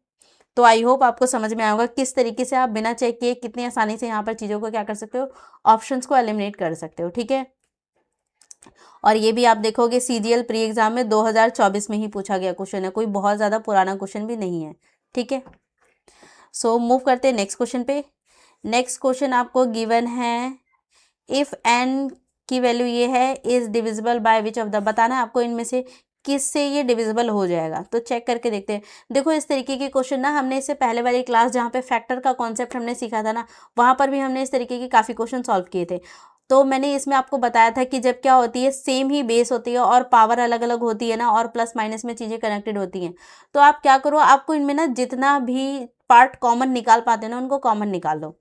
तो आई होप आपको समझ में आएगा किस तरीके से आप बिना चेक किए कितनी आसानी से यहाँ पर चीज़ों को क्या कर सकते हो, ऑप्शंस को एलिमिनेट कर सकते हो। ठीक है, और ये भी आप देखोगे सीजीएल प्री एग्जाम में 2024 में ही पूछा गया क्वेश्चन है, कोई बहुत ज़्यादा पुराना क्वेश्चन भी नहीं है। ठीक है, सो मूव करते हैं नेक्स्ट क्वेश्चन पे। नेक्स्ट क्वेश्चन आपको गिवन है, इफ एन की वैल्यू ये है, is divisible by which of the, बताना है आपको इनमें से किससे ये डिविजिबल हो जाएगा। तो चेक करके देखते हैं। देखो इस तरीके के क्वेश्चन ना हमने इससे पहले वाली क्लास जहाँ पे फैक्टर का कॉन्सेप्ट हमने सीखा था ना, वहाँ पर भी हमने इस तरीके के काफ़ी क्वेश्चन सॉल्व किए थे। तो मैंने इसमें आपको बताया था कि जब क्या होती है, सेम ही बेस होती है और पावर अलग अलग होती है ना, और प्लस माइनस में चीज़ें कनेक्टेड होती हैं, तो आप क्या करो, आपको इनमें ना जितना भी पार्ट कॉमन निकाल पाते हैं ना, उनको कॉमन निकाल दो।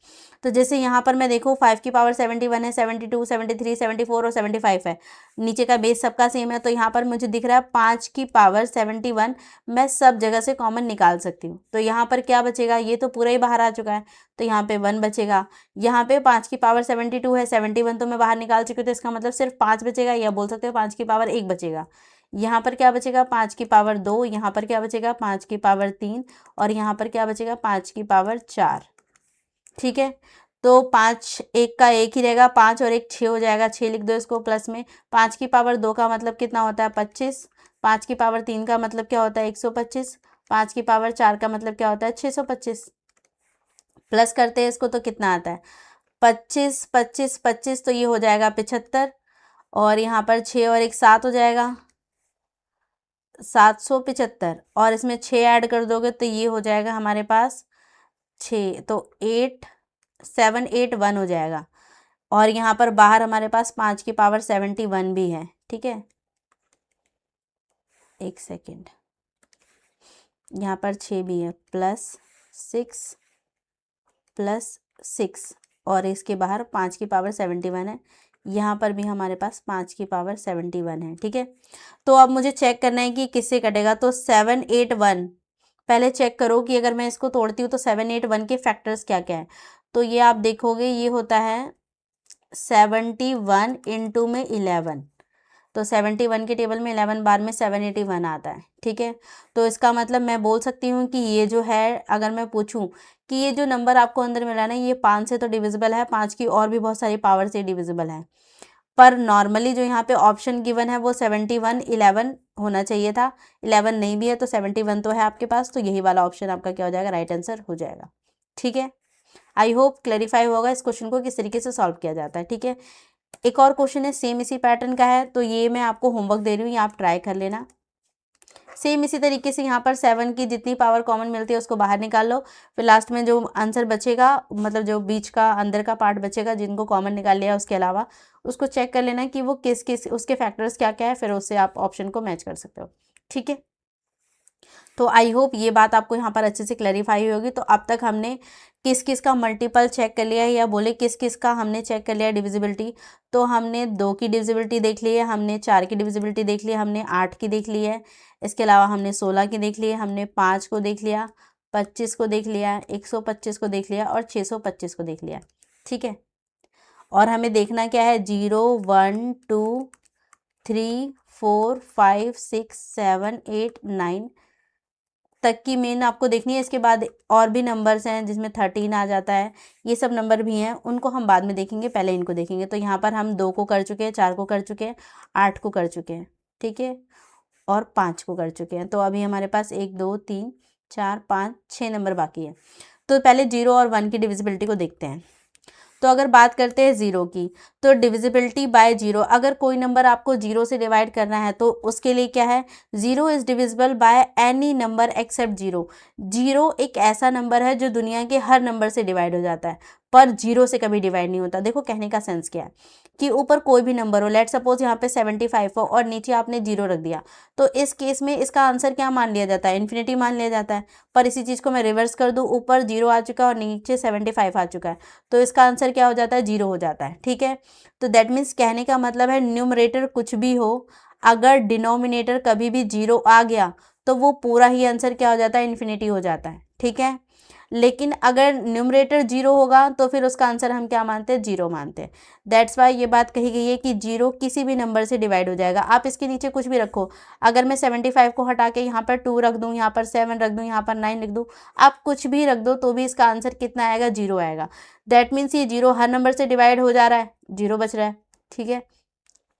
तो जैसे यहाँ पर मैं देखूँ 5 की पावर 71 है, 72, 73, 74 और 75 है, नीचे का बेस सबका सेम है। तो यहाँ पर मुझे दिख रहा है 5 की पावर 71 मैं सब जगह से कॉमन निकाल सकती हूँ। तो यहाँ पर क्या बचेगा, ये तो पूरा ही बाहर आ चुका है, तो यहाँ पे 1 बचेगा। यहाँ पे 5 की पावर 72 है, 71 तो मैं बाहर निकाल चुकी हूँ, तो इसका मतलब सिर्फ 5 बचेगा, या बोल सकते हो 5 की पावर 1 बचेगा। यहाँ पर क्या बचेगा, 5 की पावर 2, यहाँ पर क्या बचेगा 5 की पावर 3, और यहाँ पर क्या बचेगा 5 की पावर 4। ठीक है, तो 5 1 का 1 ही रहेगा, 5 और 1 6 हो जाएगा, 6 लिख दो इसको प्लस में। 5 की पावर 2 का मतलब कितना होता है 25, 5 की पावर 3 का मतलब क्या होता है 125, 5 की पावर 4 का मतलब क्या होता है 625। प्लस करते हैं इसको तो कितना आता है 25 25 25, तो ये हो जाएगा 75, और यहाँ पर 6 और 1 7 हो जाएगा 775, और इसमें 6 ऐड कर दोगे तो ये हो जाएगा हमारे पास 6, तो 8 7 8 1 हो जाएगा। और यहाँ पर बाहर हमारे पास 5 की पावर 71 भी है। ठीक है, एक सेकेंड, यहाँ पर 6 भी है, प्लस 6 और इसके बाहर 5 की पावर 71 है, यहाँ पर भी हमारे पास 5 की पावर 71 है। ठीक है, तो अब मुझे चेक करना है कि किससे कटेगा। तो 781 पहले चेक करो कि अगर मैं इसको तोड़ती हूँ तो 781 के फैक्टर्स क्या क्या है। तो ये आप देखोगे ये होता है 71 इंटू में 11, तो 71 के टेबल में 11 बार में 781 आता है। ठीक है, तो इसका मतलब मैं बोल सकती हूँ कि ये जो है, अगर मैं पूछूं कि ये जो नंबर आपको अंदर मिला ना, ये 5 से तो डिविजिबल है, 5 की और भी बहुत सारी पावर से डिविजिबल है, पर नॉर्मली जो यहाँ पे ऑप्शन गिवन है वो 71 11 होना चाहिए था, 11 नहीं भी है, तो 71 तो है आपके पास, तो यही वाला ऑप्शन आपका क्या हो जाएगा, राइट आंसर हो जाएगा। ठीक है, आई होप क्लैरिफाई होगा इस क्वेश्चन को किस तरीके से सॉल्व किया जाता है। ठीक है, एक और क्वेश्चन है सेम इसी पैटर्न का है, तो ये मैं आपको होमवर्क दे रही हूँ, ये आप ट्राई कर लेना। सेम इसी तरीके से यहाँ पर 7 की जितनी पावर कॉमन मिलती है उसको बाहर निकाल लो, फिर लास्ट में जो आंसर बचेगा, मतलब जो बीच का अंदर का पार्ट बचेगा जिनको कॉमन निकाल लिया उसके अलावा, उसको चेक कर लेना कि वो किस किस उसके फैक्टर्स क्या क्या है, फिर उससे आप ऑप्शन को मैच कर सकते हो। ठीक है, तो आई होप ये बात आपको यहाँ पर अच्छे से क्लैरिफाई होगी। तो अब तक हमने किस किस का मल्टीपल चेक कर लिया है, या बोले किस किस का हमने चेक कर लिया डिविजिबिलिटी। तो हमने 2 की डिविजिबिलिटी देख ली है, हमने 4 की डिविजिबिलिटी देख ली है, हमने 8 की देख ली है, इसके अलावा हमने 16 की देख ली है, हमने 5 को देख लिया, 25 को देख लिया, 125 को देख लिया और 625 को देख लिया। ठीक है, और हमें देखना क्या है 0 1 2 3 4 5 6 7 8 9 तक की मेन आपको देखनी है। इसके बाद और भी नंबर्स हैं जिसमें 13 आ जाता है, ये सब नंबर भी हैं, उनको हम बाद में देखेंगे, पहले इनको देखेंगे। तो यहाँ पर हम 2 को कर चुके हैं, 4 को कर चुके हैं, 8 को कर चुके हैं, ठीक है, और 5 को कर चुके हैं। तो अभी हमारे पास 1 2 3 4 5 6 नंबर बाकी है। तो पहले 0 और 1 की डिविजिबिलिटी को देखते हैं। तो अगर बात करते हैं 0 की, तो डिविजिबिलिटी बाय 0, अगर कोई नंबर आपको 0 से डिवाइड करना है तो उसके लिए क्या है, 0 is divisible by any number except 0। 0 एक ऐसा नंबर है जो दुनिया के हर नंबर से डिवाइड हो जाता है, पर 0 से कभी डिवाइड नहीं होता। देखो कहने का सेंस क्या है कि ऊपर कोई भी नंबर हो, लेट सपोज यहाँ पे 75 हो और नीचे आपने 0 रख दिया, तो इस केस में इसका आंसर क्या मान लिया जाता है, इन्फिनिटी मान लिया जाता है। पर इसी चीज़ को मैं रिवर्स कर दूँ, ऊपर 0 आ चुका है और नीचे 75 आ चुका है, तो इसका आंसर क्या हो जाता है, 0 हो जाता है। ठीक है, तो दैट मीन्स कहने का मतलब है न्यूमरेटर कुछ भी हो, अगर डिनोमिनेटर कभी भी 0 आ गया तो वो पूरा ही आंसर क्या हो जाता है, इन्फिनिटी हो जाता है। ठीक है। लेकिन अगर न्यूमरेटर जीरो होगा तो फिर उसका आंसर हम क्या मानते हैं, जीरो मानते हैं। दैट्स वाई ये बात कही गई है कि जीरो किसी भी नंबर से डिवाइड हो जाएगा। आप इसके नीचे कुछ भी रखो, अगर मैं 75 को हटा के यहाँ पर 2 रख दूँ, यहाँ पर 7 रख दूँ, यहाँ पर 9 लिख दूँ, आप कुछ भी रख दो तो भी इसका आंसर कितना आएगा, जीरो आएगा। दैट मीन्स ये जीरो हर नंबर से डिवाइड हो जा रहा है, जीरो बच रहा है, ठीक है।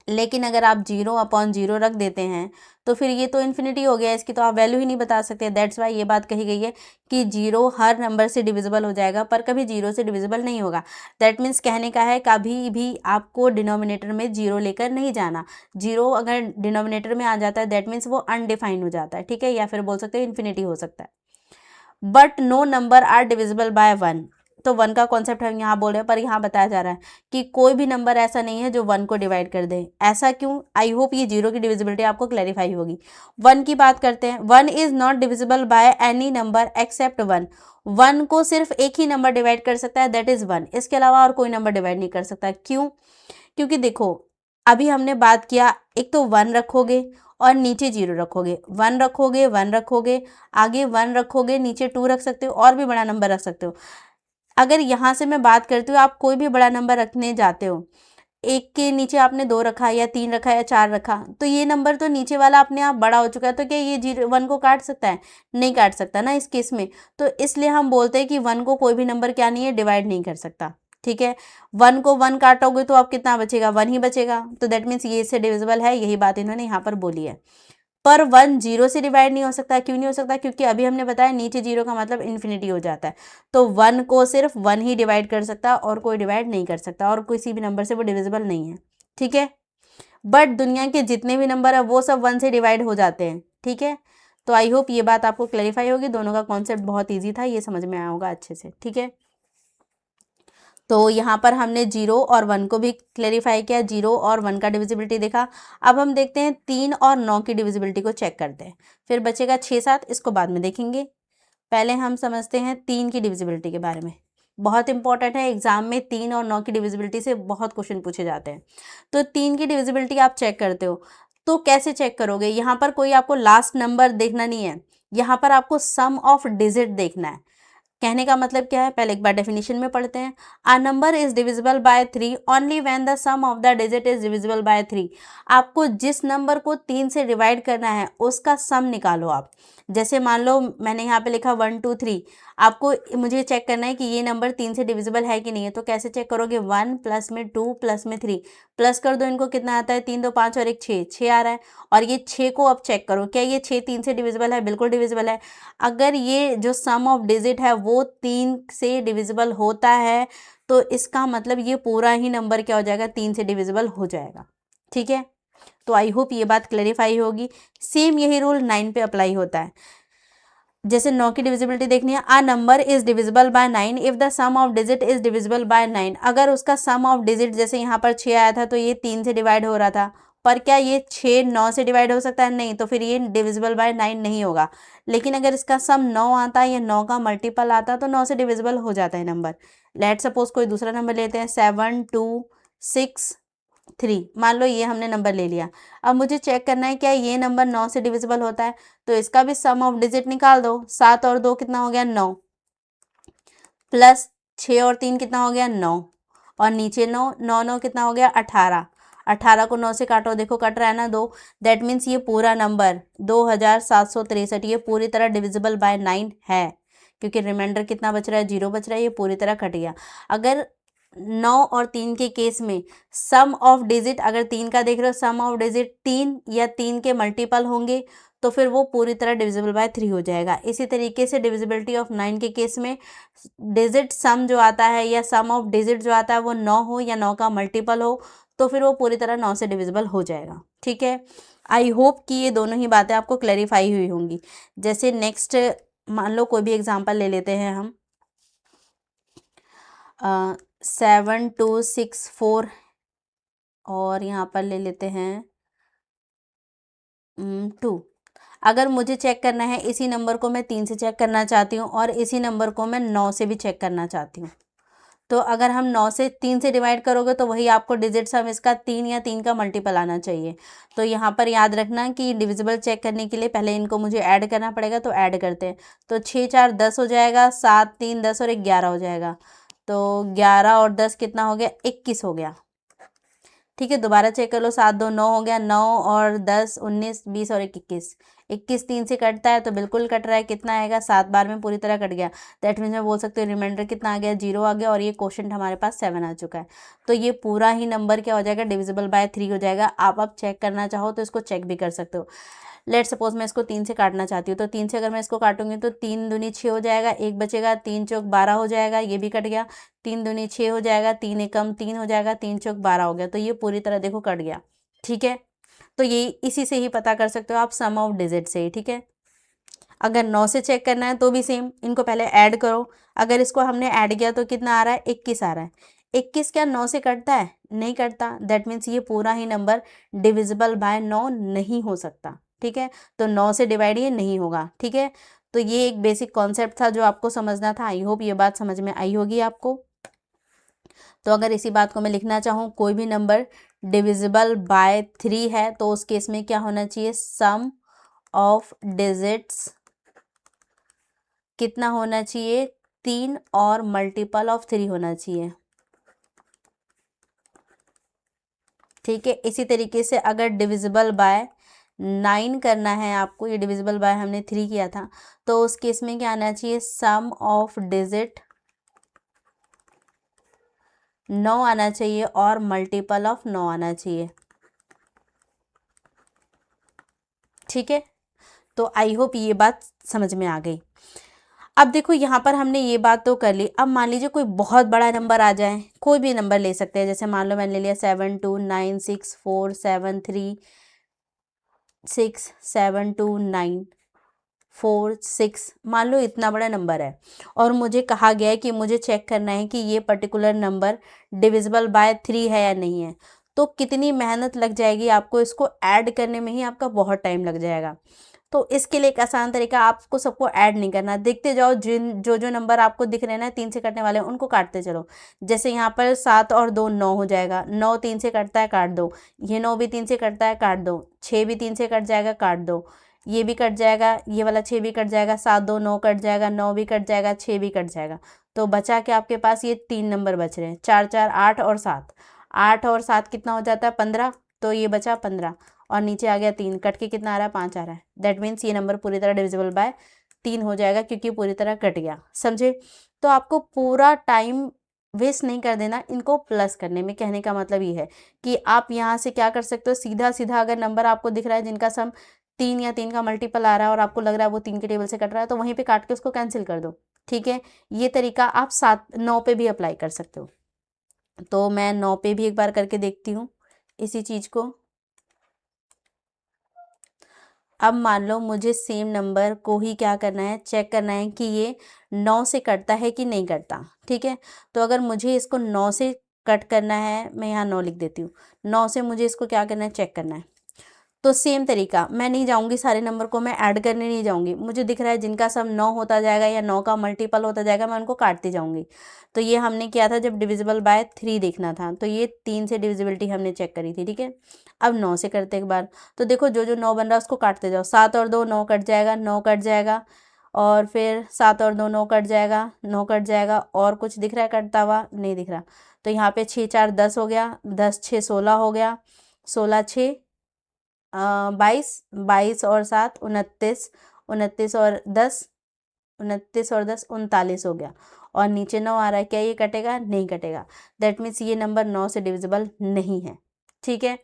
लेकिन अगर आप 0/0 रख देते हैं तो फिर ये तो इन्फिनिटी हो गया, इसकी तो आप वैल्यू ही नहीं बता सकते। दैट्स वाई ये बात कही गई है कि जीरो हर नंबर से डिविजिबल हो जाएगा पर कभी जीरो से डिविजिबल नहीं होगा। दैट मीन्स कहने का है कभी भी आपको डिनोमिनेटर में जीरो लेकर नहीं जाना। जीरो अगर डिनोमिनेटर में आ जाता है दैट मीन्स वो अनडिफाइंड हो जाता है, ठीक है, या फिर बोल सकते हैं इन्फिनिटी हो सकता है। But no number are divisible by 1, तो 1 का कॉन्सेप्ट हम यहाँ बोल रहे हैं, पर यहाँ बताया जा रहा है कि कोई भी नंबर ऐसा नहीं है जो 1 को डिवाइड कर दे। ऐसा क्यों? आई होप ये जीरो की डिविजिबिलिटी आपको क्लैरिफाई होगी। 1 की बात करते हैं। 1 is not divisible by any number except 1। 1 को सिर्फ एक ही नंबर डिवाइड कर सकता है, दैट इज 1। इसके अलावा और कोई नंबर डिवाइड नहीं कर सकता। क्यों? क्योंकि देखो अभी हमने बात किया, एक तो 1 रखोगे और नीचे 0 रखोगे, 1 रखोगे, 1 रखोगे, आगे 1 रखोगे, नीचे 2 रख सकते हो और भी बड़ा नंबर रख सकते हो। अगर यहाँ से मैं बात करती हूँ, आप कोई भी बड़ा नंबर रखने जाते हो, एक के नीचे आपने 2 रखा या 3 रखा या 4 रखा, तो ये नंबर तो नीचे वाला अपने आप बड़ा हो चुका है, तो क्या ये 1 को काट सकता है? नहीं काट सकता ना इस केस में। तो इसलिए हम बोलते हैं कि 1 को कोई भी नंबर क्या नहीं है, डिवाइड नहीं कर सकता, ठीक है। 1 को 1 काटोगे तो अब कितना बचेगा, 1 ही बचेगा। तो दैट मीन्स ये इससे डिविजिबल है, यही बात इन्होंने यहाँ पर बोली है। पर 1 जीरो से डिवाइड नहीं हो सकता। क्यों नहीं हो सकता? क्योंकि अभी हमने बताया नीचे जीरो का मतलब इन्फिनिटी हो जाता है। तो 1 को सिर्फ 1 ही डिवाइड कर सकता और कोई डिवाइड नहीं कर सकता, और किसी भी नंबर से वो डिविजिबल नहीं है, ठीक है। बट दुनिया के जितने भी नंबर है वो सब 1 से डिवाइड हो जाते हैं, ठीक है। तो आई होप ये बात आपको क्लैरिफाई होगी। दोनों का कॉन्सेप्ट बहुत ईजी था, ये समझ में आया होगा अच्छे से, ठीक है। तो यहाँ पर हमने 0 और 1 को भी क्लेरिफाई किया, 0 और 1 का डिविजिबिलिटी देखा। अब हम देखते हैं 3 और 9 की डिविजिबिलिटी को चेक करते हैं, फिर बचेगा 6 7, इसको बाद में देखेंगे। पहले हम समझते हैं 3 की डिविजिबिलिटी के बारे में। बहुत इंपॉर्टेंट है, एग्जाम में 3 और 9 की डिविजिबिलिटी से बहुत क्वेश्चन पूछे जाते हैं। तो 3 की डिविजिबिलिटी आप चेक करते हो तो कैसे चेक करोगे? यहाँ पर कोई आपको लास्ट नंबर देखना नहीं है, यहाँ पर आपको सम ऑफ डिजिट देखना है। कहने का मतलब क्या है, पहले एक बार डेफिनेशन में पढ़ते हैं। A number is divisible by 3 only when the sum of the digit is divisible by 3। आपको जिस नंबर को 3 से डिवाइड करना है उसका सम निकालो आप। जैसे मान लो मैंने यहाँ पे लिखा 1 2 3, आपको मुझे चेक करना है कि ये नंबर 3 से डिविजिबल है कि नहीं है। तो कैसे चेक करोगे? 1 प्लस में 2 प्लस में 3, प्लस कर दो इनको, कितना आता है? 3 2 5 और 1 6, 6 आ रहा है। और ये 6 को अब चेक करो, क्या ये 6 3 से डिविजिबल है? बिल्कुल डिविजिबल है। अगर ये जो सम ऑफ डिजिट है वो 3 से डिविजिबल होता है तो इसका मतलब ये पूरा ही नंबर क्या हो जाएगा? 3 से डिविजिबल हो जाएगा, ठीक है। तो आई होप ये बात क्लैरिफाई होगी। सेम यही रूल 9 पे अप्लाई होता है। जैसे 9 की डिविजिबिलिटी देखनी है, a number is divisible by 9 if the sum of digit is divisible by 9। अगर उसका सम ऑफ डिजिट, जैसे यहाँ पर 6 आया था तो ये 3 से डिवाइड हो रहा था, पर क्या ये 6 9 से डिवाइड हो सकता है? नहीं, तो फिर ये डिविजिबल बाय 9 नहीं होगा। लेकिन अगर इसका सम 9 आता है या 9 का मल्टीपल आता है तो 9 से डिविजिबल हो जाता है नंबर। लेट सपोज कोई दूसरा नंबर लेते हैं, 7 2 6 3, मान लो ये हमने नंबर ले लिया। अब मुझे चेक करना है क्या ये नंबर 9 से डिविजिबल होता है, तो इसका भी सम ऑफ डिजिट निकाल दो। 7 और 2 कितना हो गया? 9, प्लस 6 और 3 कितना हो गया? 9, और नीचे 9 9 9 कितना हो गया? 18। 18 को 9 से काटो, देखो कट रहा है ना 2। दैट मीन्स ये पूरा नंबर 2763, ये पूरी तरह डिविजिबल बाय 9 है, क्योंकि रिमाइंडर कितना बच रहा है? 0 बच रहा है, ये पूरी तरह कट गया। अगर 9 और 3 के केस में सम ऑफ डिजिट, अगर 3 का देख रहे हो, सम ऑफ डिजिट 3 या 3 के मल्टीपल होंगे तो फिर वो पूरी तरह डिविजिबल बाय 3 हो जाएगा। इसी तरीके से डिविजिबिलिटी ऑफ 9 के केस में डिजिट सम जो आता है या सम ऑफ डिजिट जो आता है वो 9 हो या 9 का मल्टीपल हो तो फिर वो पूरी तरह 9 से डिविजिबल हो जाएगा, ठीक है। आई होप कि ये दोनों ही बातें आपको क्लैरिफाई हुई होंगी। जैसे नेक्स्ट मान लो कोई भी एग्जांपल ले लेते हैं हम, 7 2 6 4, और यहाँ पर ले लेते हैं 2। अगर मुझे चेक करना है, इसी नंबर को मैं 3 से चेक करना चाहती हूँ और इसी नंबर को मैं 9 से भी चेक करना चाहती हूँ, तो अगर हम 9 से 3 से डिवाइड करोगे तो वही आपको डिजिट सम इसका 3 या 3 का मल्टीपल आना चाहिए। तो यहाँ पर याद रखना कि डिविजिबल चेक करने के लिए पहले इनको मुझे ऐड करना पड़ेगा, तो ऐड करते हैं। तो 6 4 10 हो जाएगा, 7 3 10 और 11 हो जाएगा। तो 11 और 10 कितना हो गया, 21 हो गया। ठीक है, दोबारा चेक कर लो, 7 2 9 हो गया, 9 और 10 19 20 और 21। 21 3 से कटता है तो बिल्कुल कट रहा है, कितना आएगा, 7 बार में पूरी तरह कट गया। दैट मीन्स मैं बोल सकती हूँ रिमाइंडर कितना आ गया, 0 आ गया, और ये क्वोशंट हमारे पास 7 आ चुका है। तो ये पूरा ही नंबर क्या हो जाएगा, डिविजिबल बाय 3 हो जाएगा। आप अब चेक करना चाहो तो इसको चेक भी कर सकते हो। लेट सपोज मैं इसको 3 से काटना चाहती हूँ, तो 3 से अगर मैं इसको काटूंगी तो 3 दूनी 6 हो जाएगा, एक बचेगा, 3 चौक 12 हो जाएगा, ये भी कट गया। 3 दूनी 6 हो जाएगा, 3 एकम 3 हो जाएगा, 3 चौक 12 हो गया। तो ये पूरी तरह देखो कट गया। ठीक है, तो ये इसी से ही पता कर सकते हो आप, सम ऑफ डिजिट से ही। ठीक है, अगर 9 से चेक करना है तो भी सेम, इनको पहले ऐड करो। अगर इसको हमने ऐड किया तो कितना आ रहा है, 21 आ रहा है। 21 क्या 9 से कटता है, नहीं कटता। दैट मीन्स ये पूरा ही नंबर डिविजिबल बाय 9 नहीं हो सकता। ठीक है, तो 9 से डिवाइड ये नहीं होगा। ठीक है, तो ये एक बेसिक कॉन्सेप्ट था जो आपको समझना था। आई होप ये बात समझ में आई होगी आपको। तो अगर इसी बात को मैं लिखना चाहूँ, कोई भी नंबर डिविजिबल बाय 3 है तो उस केस में क्या होना चाहिए, सम ऑफ डिजिट्स कितना होना चाहिए, 3 और मल्टीपल ऑफ 3 होना चाहिए। ठीक है, इसी तरीके से अगर डिविजिबल बाय 9 करना है आपको, ये डिविजिबल बाय हमने 3 किया था, तो उस केस में क्या आना चाहिए, सम ऑफ डिजिट 9 आना चाहिए और मल्टीपल ऑफ 9 आना चाहिए। ठीक है, तो आई होप ये बात समझ में आ गई। अब देखो यहाँ पर हमने ये बात तो कर ली। अब मान लीजिए कोई बहुत बड़ा नंबर आ जाए, कोई भी नंबर ले सकते हैं। जैसे मान लो मैंने ले लिया 7 2 9 6 4 7 3 6 7 2 9 4 6, मान लो इतना बड़ा नंबर है और मुझे कहा गया है कि मुझे चेक करना है कि ये पर्टिकुलर नंबर डिविजिबल बाय 3 है या नहीं है। तो कितनी मेहनत लग जाएगी आपको, इसको ऐड करने में ही आपका बहुत टाइम लग जाएगा। तो इसके लिए एक आसान तरीका, आपको सबको ऐड नहीं करना, देखते जाओ जो जो नंबर आपको दिख रहे हैं ना 3 से कटने वाले, उनको काटते चलो। जैसे यहाँ पर 7 और 2 9 हो जाएगा, 9 3 से कटता है, काट दो। ये 9 भी 3 से कटता है, काट दो। 6 भी 3 से कट जाएगा, काट दो। ये भी कट जाएगा, ये वाला 6 भी कट जाएगा, 7 2 9 कट जाएगा, 9 भी कट जाएगा, 6 भी कट जाएगा। तो बचा के आपके पास ये 3 नंबर बच रहे हैं, 4 4 8 और 7। 8 और 7 कितना हो जाता है, 15। तो ये बचा 15 और नीचे आ गया 3, कट के कितना आ रहा है, 5 आ रहा है। दैट मीन्स ये नंबर पूरी तरह डिविजिबल बाय 3 हो जाएगा, क्योंकि पूरी तरह कट गया। समझे? तो आपको पूरा टाइम वेस्ट नहीं कर देना इनको प्लस करने में। कहने का मतलब ये है कि आप यहाँ से क्या कर सकते हो, सीधा सीधा अगर नंबर आपको दिख रहा है जिनका सम 3 या 3 का मल्टीपल आ रहा है और आपको लग रहा है वो 3 के टेबल से कट रहा है, तो वहीं पे काट के उसको कैंसिल कर दो। ठीक है, ये तरीका आप 7 9 पे भी अप्लाई कर सकते हो। तो मैं 9 पे भी एक बार करके देखती हूँ इसी चीज़ को। अब मान लो मुझे सेम नंबर को ही क्या करना है, चेक करना है कि ये 9 से कटता है कि नहीं कटता। ठीक है, तो अगर मुझे इसको 9 से कट करना है, मैं यहाँ 9 लिख देती हूँ। 9 से मुझे इसको क्या करना है, चेक करना है। तो सेम तरीका, मैं नहीं जाऊँगी सारे नंबर को मैं ऐड करने नहीं जाऊँगी। मुझे दिख रहा है जिनका सम 9 होता जाएगा या 9 का मल्टीपल होता जाएगा, मैं उनको काटती जाऊँगी। तो ये हमने किया था जब डिविजिबल बाय 3 देखना था, तो ये 3 से डिविजिबिलिटी हमने चेक करी थी। ठीक है, अब 9 से करते एक बार। तो देखो जो जो 9 बन रहा है उसको काटते जाओ। 7 और 2 9 कट जाएगा, 9 कट जाएगा, और फिर 7 और 2 9 कट जाएगा, 9 कट जाएगा। और कुछ दिख रहा है कटता हुआ, नहीं दिख रहा। तो यहाँ पे 6 4 10 हो गया, 10 6 16 हो गया, 16 6 22, 22 और 7 29, 29 और 10, 29 और 10 39 हो गया। और नीचे 9 आ रहा है, क्या ये कटेगा? नहीं कटेगा। दैट मीन्स ये नंबर 9 से डिविजिबल नहीं है। ठीक है,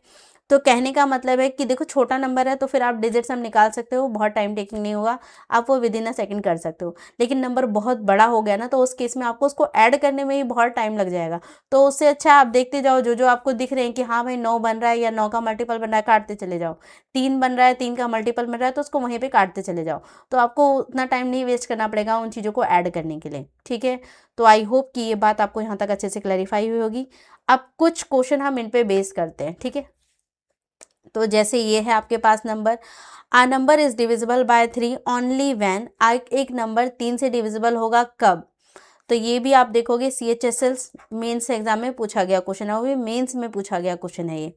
तो कहने का मतलब है कि देखो छोटा नंबर है तो फिर आप डिजिट्स हम निकाल सकते हो, बहुत टाइम टेकिंग नहीं होगा, आप वो विद इन अ सेकंड कर सकते हो। लेकिन नंबर बहुत बड़ा हो गया ना, तो उस केस में आपको उसको ऐड करने में ही बहुत टाइम लग जाएगा। तो उससे अच्छा आप देखते जाओ, जो जो आपको दिख रहे हैं कि हाँ भाई 9 बन रहा है या 9 का मल्टीपल बन रहा है, काटते चले जाओ। 3 बन रहा है, 3 का मल्टीपल बन रहा है, तो उसको वहीं पर काटते चले जाओ। तो आपको उतना टाइम नहीं वेस्ट करना पड़ेगा उन चीज़ों को ऐड करने के लिए। ठीक है, तो आई होप कि ये बात आपको यहाँ तक अच्छे से क्लैरिफाई हुई होगी। अब कुछ क्वेश्चन हम इन पे बेस करते हैं। ठीक है, तो जैसे ये है आपके पास number, a number is divisible by 3 only when, एक नंबर 3 से डिविजिबल होगा कब? तो ये भी आप देखोगे CHSL मेंस एग्जाम में पूछा गया क्वेश्चन है, वो भी मेंस में पूछा गया क्वेश्चन है ये।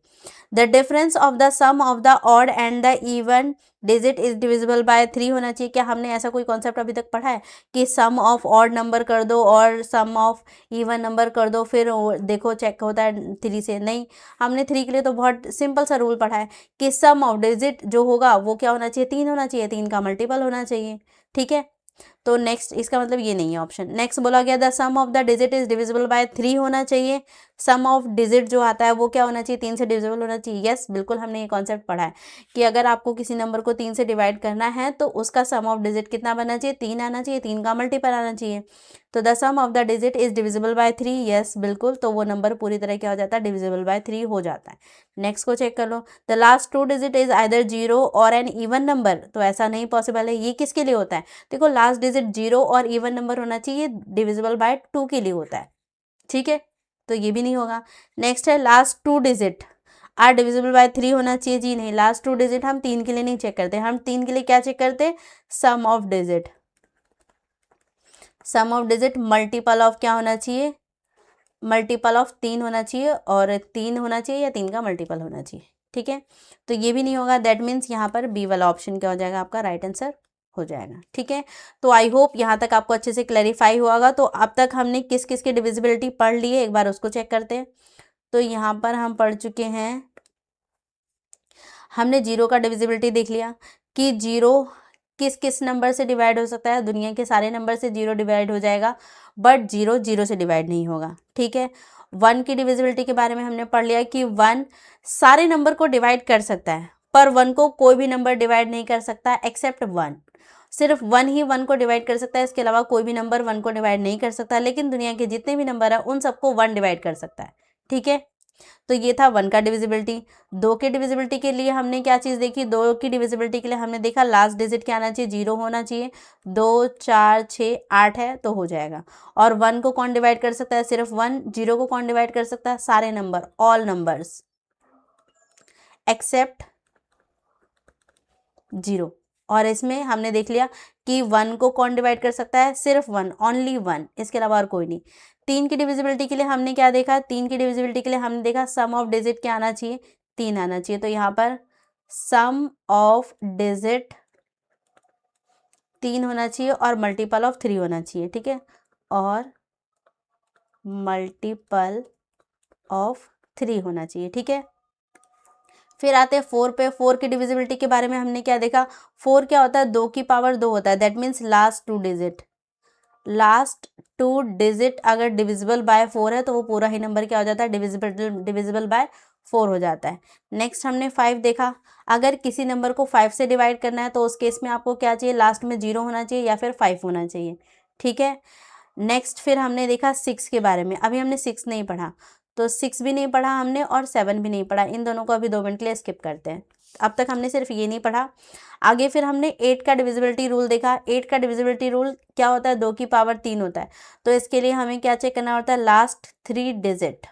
The difference of the sum of the odd and the even digit is divisible by 3 होना चाहिए। क्या हमने ऐसा कोई कॉन्सेप्ट अभी तक पढ़ा है कि सम ऑफ ऑड नंबर कर दो और सम ऑफ इवन नंबर कर दो फिर देखो चेक होता है 3 से? नहीं, हमने 3 के लिए तो बहुत सिंपल सा रूल पढ़ा है कि सम ऑफ डिजिट जो होगा वो क्या होना चाहिए, 3 होना चाहिए, 3 का मल्टीपल होना चाहिए। ठीक है, तो नेक्स्ट इसका मतलब ये नहीं है ऑप्शन। नेक्स्ट बोला गया the sum of the digit is divisible by 3 होना चाहिए। सम ऑफ डिजिट जो आता है वो क्या होना चाहिए, 3 से डिविजिबल होना चाहिए। यस, बिल्कुल हमने ये कॉन्सेप्ट पढ़ा है कि अगर आपको किसी नंबर को 3 से डिवाइड करना है तो उसका सम ऑफ डिजिट कितना बनना चाहिए, 3 आना चाहिए, 3 का मल्टीपल आना चाहिए। तो the sum of the digit is divisible by 3। Yes बिल्कुल, तो वो नंबर पूरी तरह क्या हो जाता है, डिविजिबल बाय 3 हो जाता है। नेक्स्ट को चेक कर लो, the last 2 digit is either 0 और एन इवन नंबर। तो ऐसा नहीं पॉसिबल है, ये किसके लिए होता है, देखो लास्ट डिजिट 0 और इवन नंबर होना चाहिए, डिविजिबल बाय 2 के लिए होता है। ठीक है, तो ये भी नहीं होगा। नेक्स्ट है last 2 digit are divisible by 3 होना चाहिए। जी नहीं, लास्ट 2 डिजिट हम 3 के लिए नहीं चेक करते, हम 3 के लिए क्या चेक करते, sum of digit. Sum of digit multiple of क्या होना चाहिए, मल्टीपल ऑफ 3 होना चाहिए, और 3 होना चाहिए या 3 का मल्टीपल होना चाहिए। ठीक है, तो ये भी नहीं होगा। दैट मीन्स यहाँ पर बी वाला ऑप्शन क्या हो जाएगा, आपका राइट आंसर हो जाएगा। ठीक है, तो आई होप यहाँ तक आपको अच्छे से क्लैरिफाई हुआ होगा। तो अब तक हमने किस किस की डिविजिबिलिटी पढ़ ली है, एक बार उसको चेक करते हैं। तो यहाँ पर हम पढ़ चुके हैं, हमने 0 का डिविजिबिलिटी देख लिया कि 0 किस किस नंबर से डिवाइड हो सकता है, दुनिया के सारे नंबर से 0 डिवाइड हो जाएगा, बट 0 0 से डिवाइड नहीं होगा। ठीक है, 1 की डिविजिबिलिटी के बारे में हमने पढ़ लिया कि 1 सारे नंबर को डिवाइड कर सकता है, पर 1 को कोई भी नंबर डिवाइड नहीं कर सकता एक्सेप्ट 1। सिर्फ 1 ही 1 को डिवाइड कर सकता है, इसके अलावा कोई भी नंबर 1 को डिवाइड नहीं कर सकता, लेकिन दुनिया के जितने भी नंबर है उन सबको 1 डिवाइड कर सकता है। ठीक है, तो ये था 1 का डिविजिबिलिटी। 2 की डिविजिबिलिटी के लिए हमने क्या चीज़ देखी, 2 की डिविजिबिलिटी के लिए हमने देखा लास्ट डिजिट क्या आना चाहिए, 0 होना चाहिए। 2 4 6 8 है तो हो जाएगा। और 1 को कौन डिवाइड कर सकता है, सिर्फ 1। 0 को कौन डिवाइड कर सकता है, सारे नंबर, ऑल नंबर्स एक्सेप्ट 0। और इसमें हमने देख लिया कि 1 को कौन डिवाइड कर सकता है, सिर्फ 1, ओनली 1, इसके अलावा और कोई नहीं। 3 की डिविजिबिलिटी के लिए हमने क्या देखा, 3 की डिविजिबिलिटी के लिए हमने देखा सम ऑफ डिजिट क्या आना चाहिए, 3 आना चाहिए। तो यहाँ पर सम ऑफ डिजिट 3 होना चाहिए और मल्टीपल ऑफ 3 होना चाहिए। ठीक है, और मल्टीपल ऑफ 3 होना चाहिए। ठीक है, फिर आते हैं 4 पे। 4 की डिविजिबिलिटी के बारे में हमने क्या देखा, 4 क्या होता है, 2 की पावर 2 होता है। That means last 2 digit, last 2 digit अगर डिविजिबल बाय 4 है तो वो पूरा ही नंबर क्या हो जाता है, डिविजिबल बाय 4 हो जाता है। नेक्स्ट हमने 5 देखा, अगर किसी नंबर को 5 से डिवाइड करना है तो उस केस में आपको क्या चाहिए, लास्ट में 0 होना चाहिए या फिर 5 होना चाहिए। ठीक है, नेक्स्ट फिर हमने देखा 6 के बारे में। अभी हमने 6 नहीं पढ़ा, तो 6 भी नहीं पढ़ा हमने और 7 भी नहीं पढ़ा, इन दोनों को अभी 2 मिनट के लिए स्किप करते हैं। अब तक हमने सिर्फ ये नहीं पढ़ा। आगे फिर हमने 8 का डिविजिबिलिटी रूल देखा। 8 का डिविजिबिलिटी रूल क्या होता है, 2 की पावर 3 होता है। तो इसके लिए हमें क्या चेक करना होता है, लास्ट 3 डिजिट।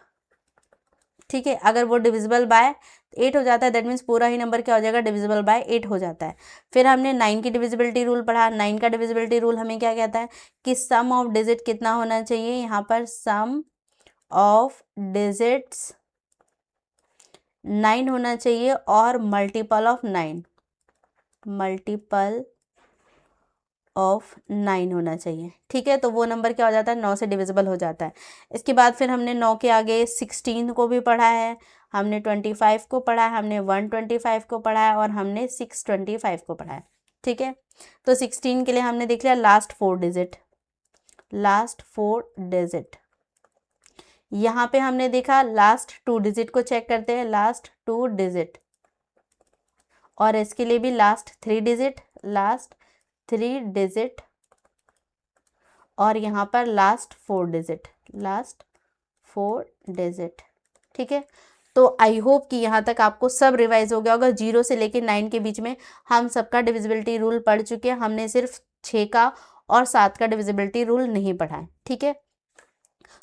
ठीक है, अगर वो डिविजिबल बाय 8 हो जाता है, दैट मीन्स पूरा ही नंबर क्या हो जाएगा, डिविजिबल बाय 8 हो जाता है। फिर हमने 9 की डिविजिबिलिटी रूल पढ़ा। 9 का डिविजिबिलिटी रूल हमें क्या कहता है कि सम ऑफ डिजिट कितना होना चाहिए, यहाँ पर सम ऑफ डिजिट्स 9 होना चाहिए और मल्टीपल ऑफ 9, मल्टीपल ऑफ 9 होना चाहिए। ठीक है, तो वो नंबर क्या हो जाता है, 9 से डिविजिबल हो जाता है। इसके बाद फिर हमने 9 के आगे 16 को भी पढ़ा है, हमने 25 को पढ़ा है, हमने 125 को पढ़ा है और हमने 625 को पढ़ा है। ठीक है, तो 16 के लिए हमने देख लिया लास्ट 4 डिजिट, लास्ट 4 डिजिट। यहाँ पे हमने देखा लास्ट 2 डिजिट को चेक करते हैं, लास्ट 2 डिजिट, और इसके लिए भी लास्ट 3 डिजिट, लास्ट 3 डिजिट, और यहाँ पर लास्ट 4 डिजिट, लास्ट 4 डिजिट। ठीक है, तो आई होप कि यहाँ तक आपको सब रिवाइज हो गया होगा। 0 से लेकर 9 के बीच में हम सबका डिविजिबिलिटी रूल पढ़ चुके हैं, हमने सिर्फ 6 का और 7 का डिविजिबिलिटी रूल नहीं पढ़ा है। ठीक है,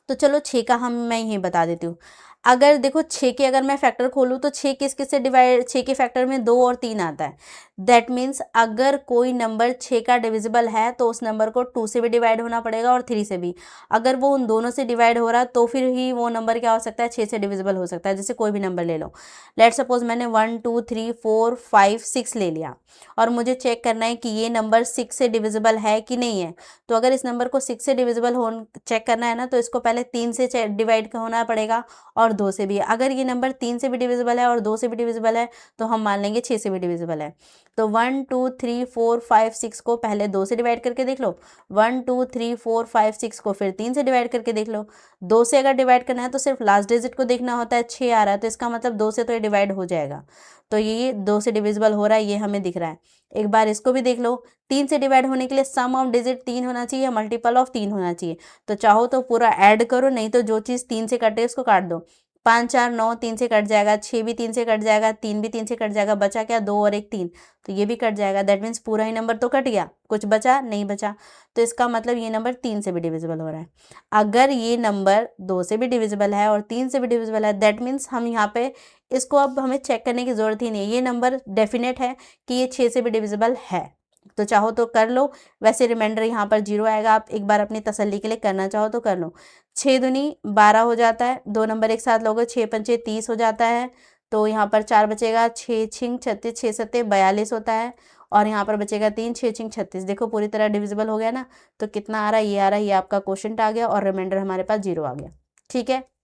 तो चलो 6 का मैं यही बता देती हूँ। अगर देखो 6 के अगर मैं फैक्टर खोलूँ तो 6 किस किस से डिवाइड, 6 के फैक्टर में 2 और 3 आता है। दैट मीन्स अगर कोई नंबर 6 का डिविजिबल है तो उस नंबर को 2 से भी डिवाइड होना पड़ेगा और 3 से भी। अगर वो उन दोनों से डिवाइड हो रहा है तो फिर ही वो नंबर क्या हो सकता है, 6 से डिविजिबल हो सकता है। जैसे कोई भी नंबर ले लो, लेट सपोज मैंने 1 2 3 4 5 6 ले लिया और मुझे चेक करना है कि ये नंबर 6 से डिविजिबल है कि नहीं है। तो अगर इस नंबर को 6 से डिविजिबल हो चेक करना है ना, तो इसको पहले 3 से डिवाइड होना पड़ेगा और 2 से भी। अगर ये नंबर 3 से भी डिविजिबल है और 2 से भी डिविजिबल है तो हम मान लेंगे 6 से भी डिविजिबल है। तो 1 2 3 4 5 6 को पहले 2 से डिवाइड करके देख लो, 1 2 3 4 5 6 को फिर 3 से डिवाइड करके देख लो। 2 से अगर डिवाइड करना है तो सिर्फ लास्ट डिजिट को देखना होता है, 6 आ रहा है तो इसका मतलब 2 से तो ये डिवाइड हो जाएगा। तो ये 2 से डिविजिबल हो रहा है, ये हमें दिख रहा है। एक बार इसको भी देख लो, 3 से डिवाइड होने के लिए सम ऑफ डिजिट 3 होना चाहिए, मल्टीपल ऑफ 3 होना चाहिए। तो चाहो तो पूरा ऐड करो, नहीं तो जो चीज़ 3 से कटे उसको काट दो। 5 4 9 3 से कट जाएगा, 6 भी 3 से कट जाएगा, 3 भी 3 से कट जाएगा, बचा क्या, 2 और 1 3, तो ये भी कट जाएगा। दैट मीन्स पूरा ही नंबर तो कट गया, कुछ बचा नहीं बचा। तो इसका मतलब ये नंबर 3 से भी डिविजिबल हो रहा है। अगर ये नंबर 2 से भी डिविजिबल है और 3 से भी डिविजिबल है, दैट मीन्स हम यहाँ पे इसको अब हमें चेक करने की ज़रूरत ही नहीं है, ये नंबर डेफिनेट है कि ये 6 से भी डिविजिबल है। तो चाहो तो कर लो, वैसे रिमाइंडर यहाँ पर 0 आएगा, आप एक बार अपनी तसल्ली के लिए करना चाहो तो कर लो। 6 दूनी 12 हो जाता है, 2 नंबर एक साथ लोगे, 6 पंचे 30 हो जाता है। तो यहाँ पर 4 बचेगा, 6 छिंग 36, 6 सत्ते 42 होता है और यहाँ पर बचेगा 3, 6 छिंग 36। देखो पूरी तरह डिविजिबल हो गया ना। तो कितना आ रहा है, ये आ रहा है, ये आपका क्वोशंट आ गया और रिमाइंडर हमारे पास 0 आ गया। ठीक है,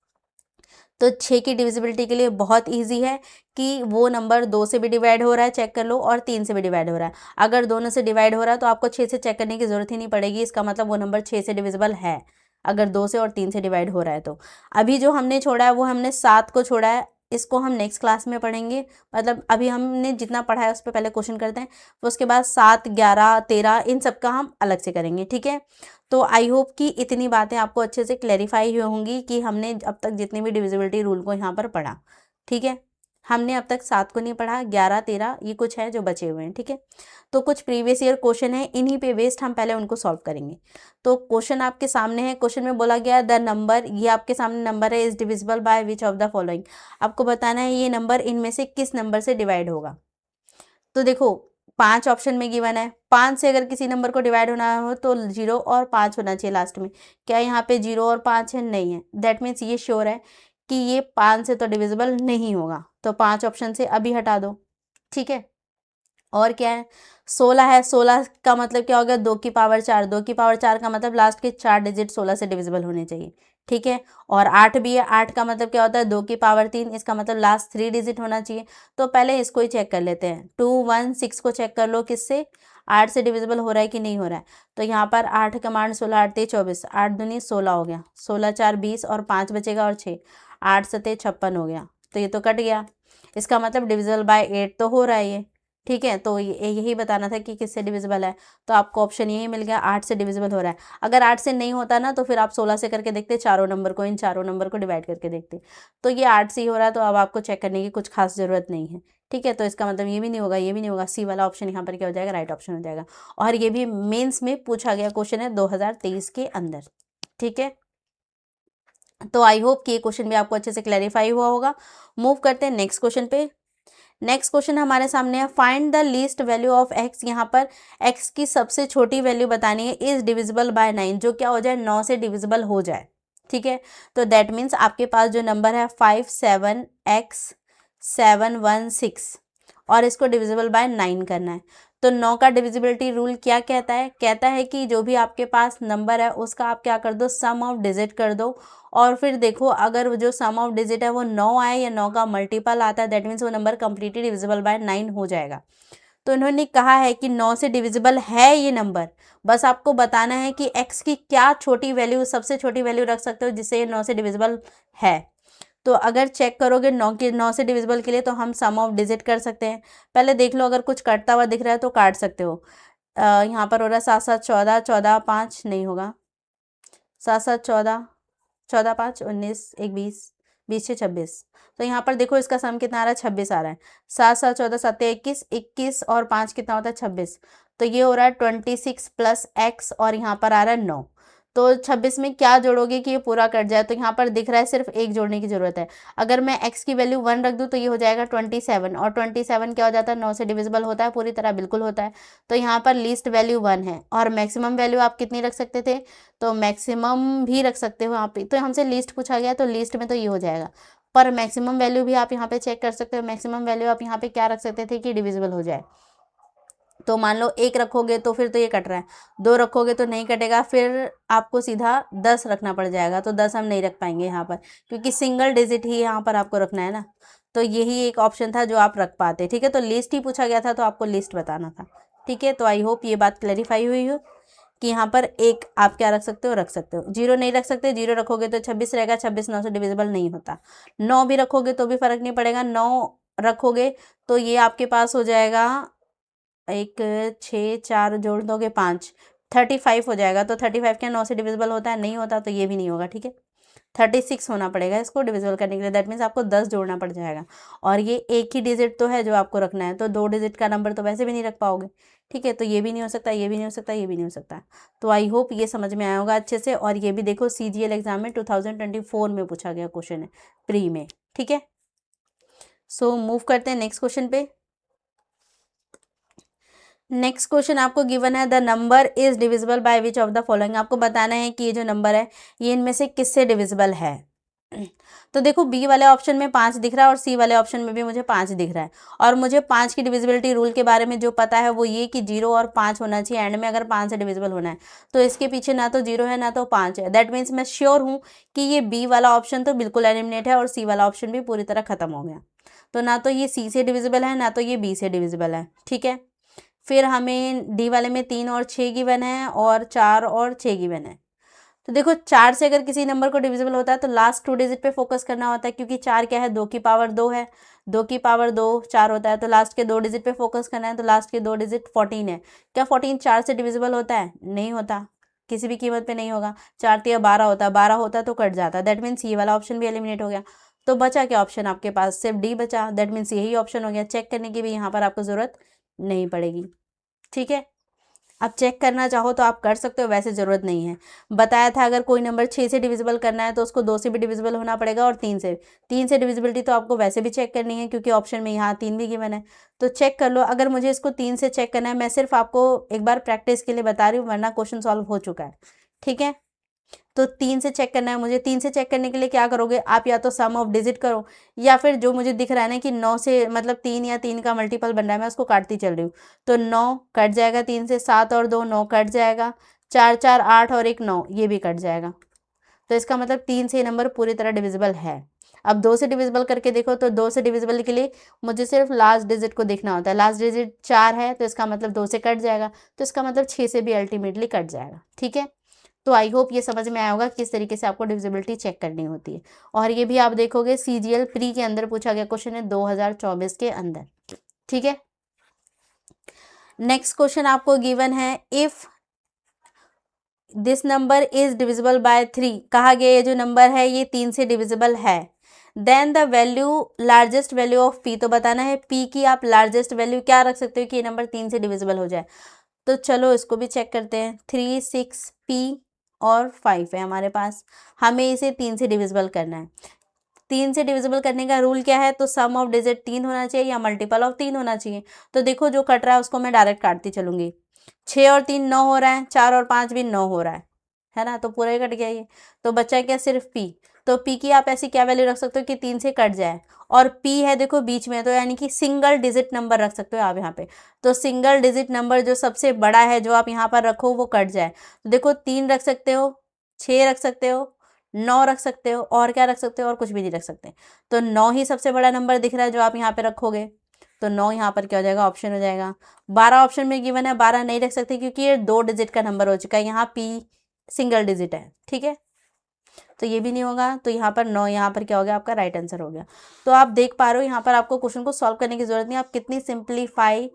तो 6 की डिविजिबिलिटी के लिए बहुत इजी है कि वो नंबर 2 से भी डिवाइड हो रहा है चेक कर लो और 3 से भी डिवाइड हो रहा है। अगर दोनों से डिवाइड हो रहा है तो आपको 6 से चेक करने की ज़रूरत ही नहीं पड़ेगी, इसका मतलब वो नंबर 6 से डिविजिबल है, अगर 2 से और 3 से डिवाइड हो रहा है तो। अभी जो हमने छोड़ा है वो हमने 7 को छोड़ा है, इसको हम नेक्स्ट क्लास में पढ़ेंगे। मतलब अभी हमने जितना पढ़ा है उस पर पहले क्वेश्चन करते हैं, उसके बाद 7 11 13 इन सब का हम अलग से करेंगे। ठीक है, तो आई होप कि इतनी बातें आपको अच्छे से क्लैरिफाई हुई होंगी कि हमने अब तक जितनी भी डिविजिबिलिटी रूल को यहाँ पर पढ़ा। ठीक है, हमने अब तक 7 को नहीं पढ़ा, 11 13 ये कुछ है जो बचे हुए हैं। ठीक है, तो कुछ प्रीवियस ईयर क्वेश्चन है, इन्हीं पे बेस्ड हम पहले उनको सॉल्व करेंगे। तो क्वेश्चन आपके सामने है, क्वेश्चन में बोला गया द नंबर, ये आपके सामने नंबर है, is divisible by which of the following. आपको बताना है ये नंबर इनमें से किस नंबर से डिवाइड होगा। तो देखो 5 ऑप्शन में गिवन है, 5 से अगर किसी नंबर को डिवाइड होना हो तो 0 और 5 होना चाहिए लास्ट में। क्या यहाँ पे 0 और 5 है? नहीं है। दैट मीन्स ये श्योर है कि ये 5 से तो डिविजिबल नहीं होगा, तो 5 ऑप्शन से अभी हटा दो। ठीक है, और क्या है, 16 है, 16 का मतलब क्या हो गया, 2 की पावर 4, 2 की पावर 4 का मतलब लास्ट के 4 डिजिट 16 से डिविजिबल होने चाहिए। ठीक है, और 8 भी है, 8 का मतलब क्या होता है, 2 की पावर 3, इसका मतलब लास्ट 3 डिजिट होना चाहिए। तो पहले इसको ही चेक कर लेते हैं, 2 1 6 को चेक कर लो, किससे, 8 से डिविजिबल हो रहा है कि नहीं हो रहा है। तो यहाँ पर 8 कमांड 16 8 24, 8 दूनी 16 हो गया, 16 4 20 और 5 बचेगा और 6, 8 सते 56 हो गया, तो ये तो कट गया। इसका मतलब डिविजिबल बाय 8 तो हो रहा है ये। ठीक है, तो यही बताना था कि किससे डिविजिबल है, तो आपको ऑप्शन यही मिल गया, 8 से डिविजिबल हो रहा है। अगर 8 से नहीं होता ना तो फिर आप 16 से करके देखते, चारों नंबर को, इन चारों नंबर को डिवाइड करके देखते। तो ये 8 से ही हो रहा है, तो अब आपको चेक करने की कुछ खास ज़रूरत नहीं है। ठीक है, तो इसका मतलब ये भी नहीं होगा, ये भी नहीं होगा, सी वाला ऑप्शन यहाँ पर क्या हो जाएगा, राइट ऑप्शन हो जाएगा। और ये भी मेंस में पूछा गया क्वेश्चन है 2023 के अंदर। ठीक है, तो आई होप कि ये क्वेश्चन भी आपको अच्छे से क्लैरिफाई हुआ होगा। मूव करते हैं नेक्स्ट क्वेश्चन पे। नेक्स्ट क्वेश्चन हमारे सामने है, find the least value of x. यहाँ पर एक्स की सबसे छोटी वैल्यू बतानी है, इज डिविजिबल बाय 9, जो क्या हो जाए, 9 से डिविजिबल हो जाए। ठीक है, तो दैट मीन्स आपके पास जो नंबर है 57x716 और इसको डिविजिबल बाय 9 करना है। तो 9 का डिविजिबिलिटी रूल क्या कहता है, कहता है कि जो भी आपके पास नंबर है उसका आप क्या कर दो, सम ऑफ डिजिट कर दो, और फिर देखो अगर जो सम ऑफ डिजिट है वो 9 आए या 9 का मल्टीपल आता है, दैट मीन्स वो नंबर कंप्लीटली डिविजिबल बाय 9 हो जाएगा। तो इन्होंने कहा है कि 9 से डिविजिबल है ये नंबर, बस आपको बताना है कि x की क्या छोटी वैल्यू, सबसे छोटी वैल्यू रख सकते हो जिससे ये 9 से डिविजिबल है। तो अगर चेक करोगे 9 से डिविजिबल के लिए तो हम सम ऑफ डिजिट कर सकते हैं। पहले देख लो, अगर कुछ कटता हुआ दिख रहा है तो काट सकते हो। यहाँ पर हो रहा है 7 7 14, 14 5 नहीं होगा, 7 7 14, 14 5 19 1 20, 20 6 26। तो यहाँ पर देखो इसका सम कितना आ रहा है, 26 आ रहा है। 7 7 14 7 21, 21 और 5 कितना होता है, 26। तो ये हो रहा है 26 प्लस एक्स और यहाँ पर आ रहा है 9। तो 26 में क्या जोड़ोगे कि ये पूरा कट जाए, तो यहाँ पर दिख रहा है सिर्फ एक जोड़ने की जरूरत है। अगर मैं x की वैल्यू 1 रख दूँ तो ये हो जाएगा 27, और 27 क्या हो जाता है, 9 से डिविजिबल होता है पूरी तरह, बिल्कुल होता है। तो यहाँ पर लीस्ट वैल्यू 1 है, और मैक्सिमम वैल्यू आप कितनी रख सकते थे, तो मैक्सिमम भी रख सकते हो यहाँ पे। तो हमसे लीस्ट पूछा गया तो लीस्ट में तो ये हो जाएगा, पर मैक्सिमम वैल्यू भी आप यहाँ पे चेक कर सकते हो। मैक्सिमम वैल्यू आप यहाँ पे क्या रख सकते थे कि डिविजिबल हो जाए। तो मान लो 1 रखोगे तो फिर तो ये कट रहा है, 2 रखोगे तो नहीं कटेगा, फिर आपको सीधा 10 रखना पड़ जाएगा। तो 10 हम नहीं रख पाएंगे यहाँ पर, क्योंकि सिंगल डिजिट ही यहाँ पर आपको रखना है ना। तो यही एक ऑप्शन था जो आप रख पाते, ठीक है। तो लिस्ट ही पूछा गया था तो आपको लिस्ट बताना था, ठीक है। तो आई होप ये बात क्लैरिफाई हुई हो कि यहाँ पर एक आप क्या रख सकते हो, रख सकते हो। 0 नहीं रख सकते, 0 रखोगे तो 26 रहेगा, 26 9 से डिविजिबल नहीं होता। 9 भी रखोगे तो भी फर्क नहीं पड़ेगा, 9 रखोगे तो ये आपके पास हो जाएगा, 1 6 4 जोड़ दोगे 5, 35 हो जाएगा। तो 35 क्या 9 से डिविजिबल होता है, नहीं होता, तो ये भी नहीं होगा, ठीक है। 36 होना पड़ेगा इसको डिविजिबल करने के लिए, दैट मीन्स आपको 10 जोड़ना पड़ जाएगा। और ये एक ही डिजिट तो है जो आपको रखना है, तो 2 डिजिट का नंबर तो वैसे भी नहीं रख पाओगे, ठीक है। तो ये भी नहीं हो सकता, ये भी नहीं हो सकता, ये भी नहीं हो सकता। तो आई होप ये समझ में आया होगा अच्छे से। और ये भी देखो CGL एग्जाम में 2024 में पूछा गया क्वेश्चन है, प्री में, ठीक है। सो मूव करते हैं नेक्स्ट क्वेश्चन पे। नेक्स्ट क्वेश्चन आपको गिवन है, the number is divisible by which of the following. आपको बताना है कि ये जो नंबर है ये इनमें से किससे डिविजिबल है। तो देखो बी वाले ऑप्शन में 5 दिख रहा है और सी वाले ऑप्शन में भी मुझे 5 दिख रहा है, और मुझे 5 की डिविजिबिलिटी रूल के बारे में जो पता है वो ये कि 0 और 5 होना चाहिए एंड में, अगर 5 से डिविजिबल होना है। तो इसके पीछे ना तो 0 है ना तो 5 है, दैट मीन्स मैं श्योर हूँ कि ये बी वाला ऑप्शन तो बिल्कुल एलिमिनेट है और सी वाला ऑप्शन भी पूरी तरह खत्म हो गया। तो ना तो ये सी से डिविजिबल है ना तो ये बी से डिविजिबल है, ठीक है। फिर हमें डी वाले में 3 और 6 गिवन है और 4 और 6 गिवन है। तो देखो 4 से अगर किसी नंबर को डिविजिबल होता है तो लास्ट 2 डिजिट पे फोकस करना होता है, क्योंकि 4 क्या है, 2 की पावर 2 है, 2 की पावर 2 4 होता है। तो लास्ट के 2 डिजिट पे फोकस करना है, तो लास्ट के 2 डिजिट 14 है। क्या 14 4 से डिविजिबल होता है, नहीं होता, किसी भी कीमत पे नहीं होगा। 4 तिया 12 होता है, 12 होता तो कट जाता, दैट मीन्स ये वाला ऑप्शन भी एलिमिनेट हो गया। तो बचा क्या ऑप्शन आपके पास, सिर्फ डी बचा, दैट मीन्स यही ऑप्शन हो गया। चेक करने की भी यहाँ पर आपको जरूरत नहीं पड़ेगी, ठीक है। आप चेक करना चाहो तो आप कर सकते हो, वैसे ज़रूरत नहीं है। बताया था अगर कोई नंबर 6 से डिविजिबल करना है तो उसको 2 से भी डिविजिबल होना पड़ेगा और 3 से डिविजिबिलिटी तो आपको वैसे भी चेक करनी है, क्योंकि ऑप्शन में यहाँ 3 भी गिवन है। तो चेक कर लो। अगर मुझे इसको 3 से चेक करना है, मैं सिर्फ आपको एक बार प्रैक्टिस के लिए बता रही हूँ, वरना क्वेश्चन सॉल्व हो चुका है, ठीक है। तो 3 से चेक करना है मुझे। 3 से चेक करने के लिए क्या करोगे आप, या तो सम ऑफ डिजिट करो, या फिर जो मुझे दिख रहा है ना कि 9 से मतलब 3 या 3 का मल्टीपल बन रहा है, मैं उसको काटती चल रही हूँ। तो 9 कट जाएगा 3 से, 7 और 2 9 कट जाएगा, 4 4 8 और 1 9 ये भी कट जाएगा। तो इसका मतलब 3 से ये नंबर पूरी तरह डिविजिबल है। अब 2 से डिविजिबल करके देखो, तो 2 से डिविजिबल के लिए मुझे सिर्फ लास्ट डिजिट को देखना होता है। लास्ट डिजिट 4 है तो इसका मतलब 2 से कट जाएगा, तो इसका मतलब 6 से भी अल्टीमेटली कट जाएगा, ठीक है। तो आई होप ये समझ में आया होगा किस तरीके से आपको डिविजिबिलिटी चेक करनी होती है। और ये भी आप देखोगे CGL प्री के अंदर पूछा गया क्वेश्चन है 2024 के अंदर, ठीक है। नेक्स्ट क्वेश्चन आपको गिवन है, if this number is divisible by 3, कहा गया ये जो नंबर है ये 3 से डिविजिबल है, then the value largest value of P। तो बताना है P की आप लार्जेस्ट वैल्यू क्या रख सकते हो कि ये नंबर 3 से डिविजिबल हो जाए। तो चलो इसको भी चेक करते हैं। 3 6 P और 5 है हमारे पास, हमें इसे 3 से डिविजिबल करना है। 3 से डिविजिबल करने का रूल क्या है, तो सम ऑफ डिजिट 3 होना चाहिए या मल्टीपल ऑफ 3 होना चाहिए। तो देखो जो कट रहा है उसको मैं डायरेक्ट काटती चलूंगी। 6 और 3 9 हो रहा है, 4 और 5 भी 9 हो रहा है ना, तो पूरा ही कट गया ये। तो बचा क्या, सिर्फ P। तो P की आप ऐसी क्या वैल्यू रख सकते हो कि 3 से कट जाए, और P है देखो बीच में, तो यानी कि सिंगल डिजिट नंबर रख सकते हो आप यहाँ पे। तो सिंगल डिजिट नंबर जो सबसे बड़ा है जो आप यहाँ पर रखो वो कट जाए। तो देखो 3 रख सकते हो, 6 रख सकते हो, 9 रख सकते हो, और क्या रख सकते हो, और कुछ भी नहीं रख सकते। तो 9 ही सबसे बड़ा नंबर दिख रहा है जो आप यहाँ पे रखोगे, तो 9 यहाँ पर क्या हो जाएगा, ऑप्शन हो जाएगा। 12 ऑप्शन में गिवन है, 12 नहीं रख सकते क्योंकि ये 2 डिजिट का नंबर हो चुका है, यहाँ P सिंगल डिजिट है, ठीक है। तो ये भी नहीं होगा, तो यहाँ पर 9 यहाँ पर क्या हो गया, आपका राइट आंसर हो गया। तो आप देख पा रहे हो यहाँ पर आपको क्वेश्चन को सॉल्व करने की जरूरत नहीं, आप कितनी सिंप्लीफाई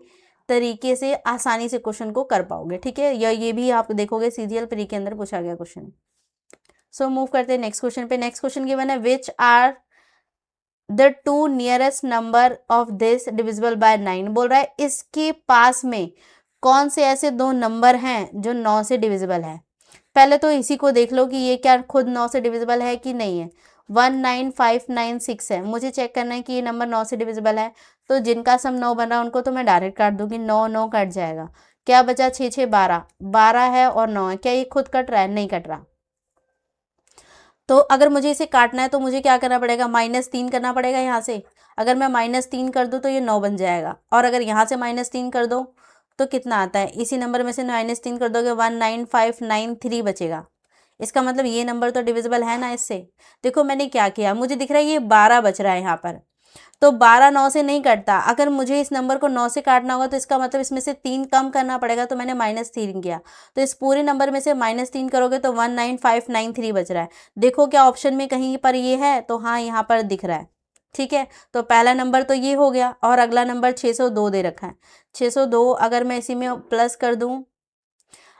तरीके से आसानी से क्वेश्चन को कर पाओगे, ठीक है। या ये भी आप देखोगे CGL प्री के अंदर पूछा गया क्वेश्चन। सो मूव करते हैं नेक्स्ट क्वेश्चन पे। नेक्स्ट क्वेश्चन गिवन है, which are the 2 nearest number of this divisible by 9। बोल रहा है इसके पास में कौन से ऐसे 2 नंबर हैं जो 9 से डिविजिबल है। पहले तो इसी को देख लो कि ये क्या खुद 9 से डिविजिबल है कि नहीं है। 19596 है, मुझे चेक करना है कि ये नंबर 9 से डिविजिबल है। तो जिनका सम 9 बन रहा है उनको तो मैं डायरेक्ट काट दूंगी, 9 9 कट जाएगा। क्या बचा, 6 6 12, 12 है और 9 है। क्या ये खुद कट रहा है? नहीं कट रहा। तो अगर मुझे इसे काटना है तो मुझे क्या करना पड़ेगा, -3 करना पड़ेगा यहाँ से। अगर मैं -3 कर दूँ तो ये 9 बन जाएगा, और अगर यहाँ से -3 कर दो तो कितना आता है, इसी नंबर में से -3 कर दोगे 19593 बचेगा। इसका मतलब ये नंबर तो डिविजिबल है ना इससे। देखो मैंने क्या किया, मुझे दिख रहा है ये 12 बच रहा है यहाँ पर, तो 12 9 से नहीं कटता। अगर मुझे इस नंबर को 9 से काटना होगा तो इसका मतलब इसमें से 3 कम करना पड़ेगा, तो मैंने -3 किया। तो इस पूरे नंबर में से -3 करोगे तो 19593 बच रहा है। देखो क्या ऑप्शन में कहीं पर ये है, तो हाँ यहाँ पर दिख रहा है। ठीक है, तो पहला नंबर तो ये हो गया, और अगला नंबर 602 दे रखा है। 602 अगर मैं इसी में प्लस कर दूँ,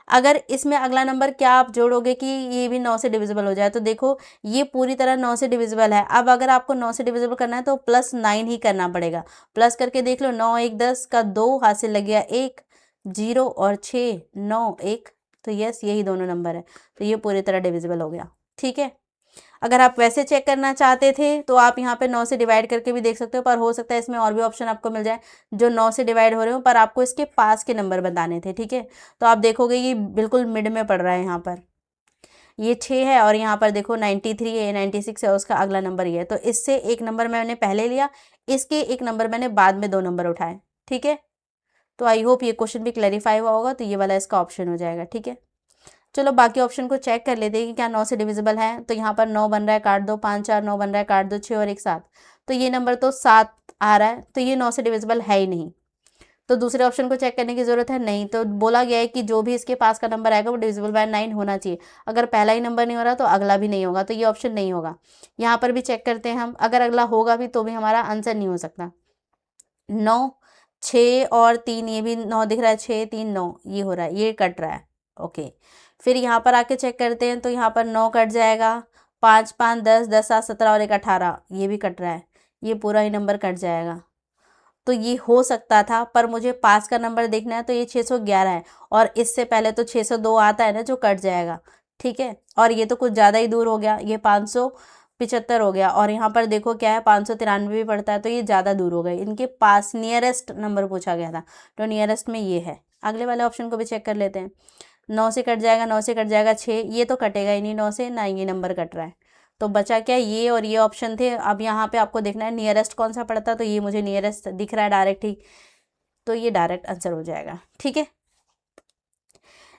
अगर इसमें अगला नंबर क्या आप जोड़ोगे कि ये भी 9 से डिविजिबल हो जाए, तो देखो ये पूरी तरह 9 से डिविजिबल है। अब अगर आपको 9 से डिविजिबल करना है तो +9 ही करना पड़ेगा। प्लस करके देख लो, 9 1 10 का 2 हाथ से लग गया 1, 0 और 6 9 1, तो यस यही दोनों नंबर है, तो ये पूरी तरह डिविजिबल हो गया। ठीक है, अगर आप वैसे चेक करना चाहते थे तो आप यहाँ पे 9 से डिवाइड करके भी देख सकते हो, पर हो सकता है इसमें और भी ऑप्शन आपको मिल जाए जो 9 से डिवाइड हो रहे हो, पर आपको इसके पास के नंबर बताने थे। ठीक है, तो आप देखोगे ये बिल्कुल मिड में पड़ रहा है, यहाँ पर ये 6 है और यहाँ पर देखो 93 है, 96 है, उसका अगला नंबर ये है। तो इससे एक नंबर मैंने पहले लिया, इसके एक नंबर मैंने बाद में 2 नंबर उठाए। ठीक है, तो आई होप ये क्वेश्चन भी क्लैरिफाई हुआ होगा, तो ये वाला इसका ऑप्शन हो जाएगा। ठीक है, चलो बाकी ऑप्शन को चेक कर लेते हैं कि क्या 9 से डिविजिबल है। तो यहाँ पर 9 बन रहा है, काट दो, 5 4 9 बन रहा है, काट दो, 6 और 1 7, तो ये नंबर तो 7 आ रहा है, तो ये 9 से डिविजिबल है ही नहीं। तो दूसरे ऑप्शन को चेक करने की जरूरत है नहीं, तो बोला गया है कि जो भी इसके पास का नंबर आएगा वो डिविजिबल बाय 9 होना चाहिए। अगर पहला ही नंबर नहीं हो रहा तो अगला भी नहीं होगा, तो ये ऑप्शन नहीं होगा। यहाँ पर भी चेक करते हैं हम, अगर अगला होगा भी तो भी हमारा आंसर नहीं हो सकता। 9 6 और 3, ये भी 9 दिख रहा है, 6 3 9 ये हो रहा है, ये कट रहा है। ओके, फिर यहाँ पर आके चेक करते हैं, तो यहाँ पर 9 कट जाएगा, 5 5 10 10 7 17 और 1 18, ये भी कट रहा है, ये पूरा ही नंबर कट जाएगा। तो ये हो सकता था, पर मुझे पास का नंबर देखना है, तो ये 611 है, और इससे पहले तो 602 आता है ना जो कट जाएगा। ठीक है, और ये तो कुछ ज़्यादा ही दूर हो गया, ये 575 हो गया, और यहाँ पर देखो क्या है 593 भी पड़ता है, तो ये ज़्यादा दूर हो गए। इनके पास नियरेस्ट नंबर पूछा गया था, तो नियरेस्ट में ये है। अगले वाले ऑप्शन को भी चेक कर लेते हैं। 9 से कट जाएगा, 9 से कट जाएगा 6, ये तो कटेगा ही नहीं 9 से, ना ये नंबर कट रहा है, तो बचा क्या, ये और ये ऑप्शन थे। अब यहाँ पे आपको देखना है नियरेस्ट कौन सा पड़ता, तो ये मुझे नियरेस्ट दिख रहा है डायरेक्ट ही, तो ये डायरेक्ट आंसर हो जाएगा। ठीक है,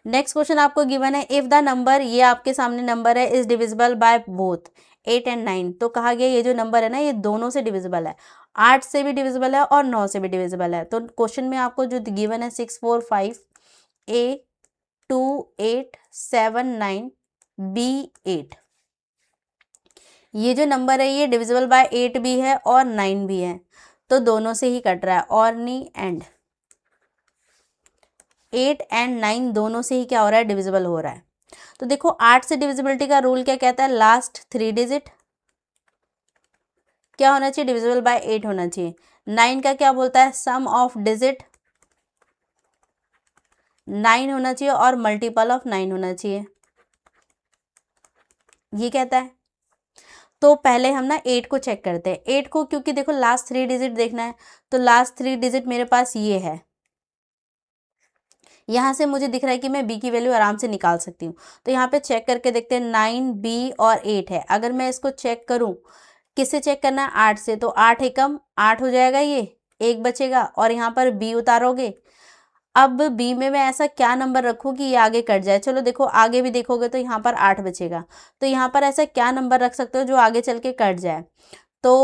नेक्स्ट क्वेश्चन आपको गिवन है, इफ द नंबर, ये आपके सामने नंबर है, is divisible by both 8 and 9। तो कहा गया ये जो नंबर है ना ये दोनों से डिविजिबल है, 8 से भी डिविजिबल है और 9 से भी डिविजिबल है। तो क्वेश्चन में आपको जो गिवन है 6 4 5 A 2 8 7 9 B 8, ये जो नंबर है ये डिविजिबल बाय 8 भी है और 9 भी है, तो दोनों से ही कट रहा है, और नी एंड 8 एंड 9 दोनों से ही क्या हो रहा है, डिविजिबल हो रहा है। तो देखो 8 से डिविजिबिलिटी का रूल क्या कहता है, लास्ट 3 डिजिट क्या होना चाहिए, डिविजिबल बाय 8 होना चाहिए। 9 का क्या बोलता है, सम ऑफ डिजिट 9 होना चाहिए और मल्टीपल ऑफ 9 होना चाहिए, ये कहता है। तो पहले हम ना 8 को चेक करते हैं, 8 को, क्योंकि देखो लास्ट 3 डिजिट देखना है, तो लास्ट 3 डिजिट मेरे पास ये है, यहाँ से मुझे दिख रहा है कि मैं b की वैल्यू आराम से निकाल सकती हूँ। तो यहाँ पे चेक करके देखते हैं, 9 b और 8 है। अगर मैं इसको चेक करूँ, किससे चेक करना है, 8 से, तो 8 एकम 8 हो जाएगा, ये 1 बचेगा, और यहाँ पर b उतारोगे। अब b में मैं ऐसा क्या नंबर रखूँ कि ये आगे कट जाए। चलो देखो आगे भी देखोगे तो यहाँ पर 8 बचेगा, तो यहाँ पर ऐसा क्या नंबर रख सकते हो जो आगे चल के कट जाए। तो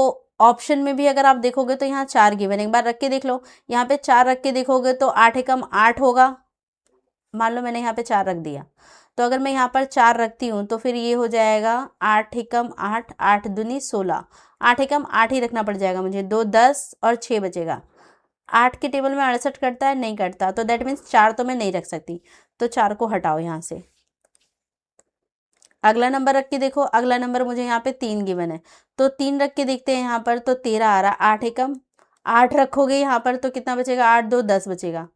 ऑप्शन में भी अगर आप देखोगे तो यहाँ 4 गिवन, एक बार रख के देख लो, यहाँ पे 4 रख के देखोगे तो 8 एकम 8 होगा, मान लो मैंने यहाँ पे 4 रख दिया, तो अगर मैं यहाँ पर 4 रखती हूँ तो फिर ये हो जाएगा 8 एकम 8, 8 दूनी 16, 8 एकम 8 ही रखना पड़ जाएगा मुझे, 2 10 और 6 बचेगा। 8 के टेबल में 68 कटता है, नहीं कटता, तो दैट मीन्स 4 तो मैं नहीं रख सकती, तो 4 को हटाओ यहाँ से। अगला नंबर रख के देखो, अगला नंबर मुझे यहाँ पे 3 गिवन है, तो 3 रख के देखते हैं यहाँ पर, तो 13 आ रहा, 8 एकम 8 रखोगे यहाँ पर तो कितना बचेगा, 8 2 10 बचेगा,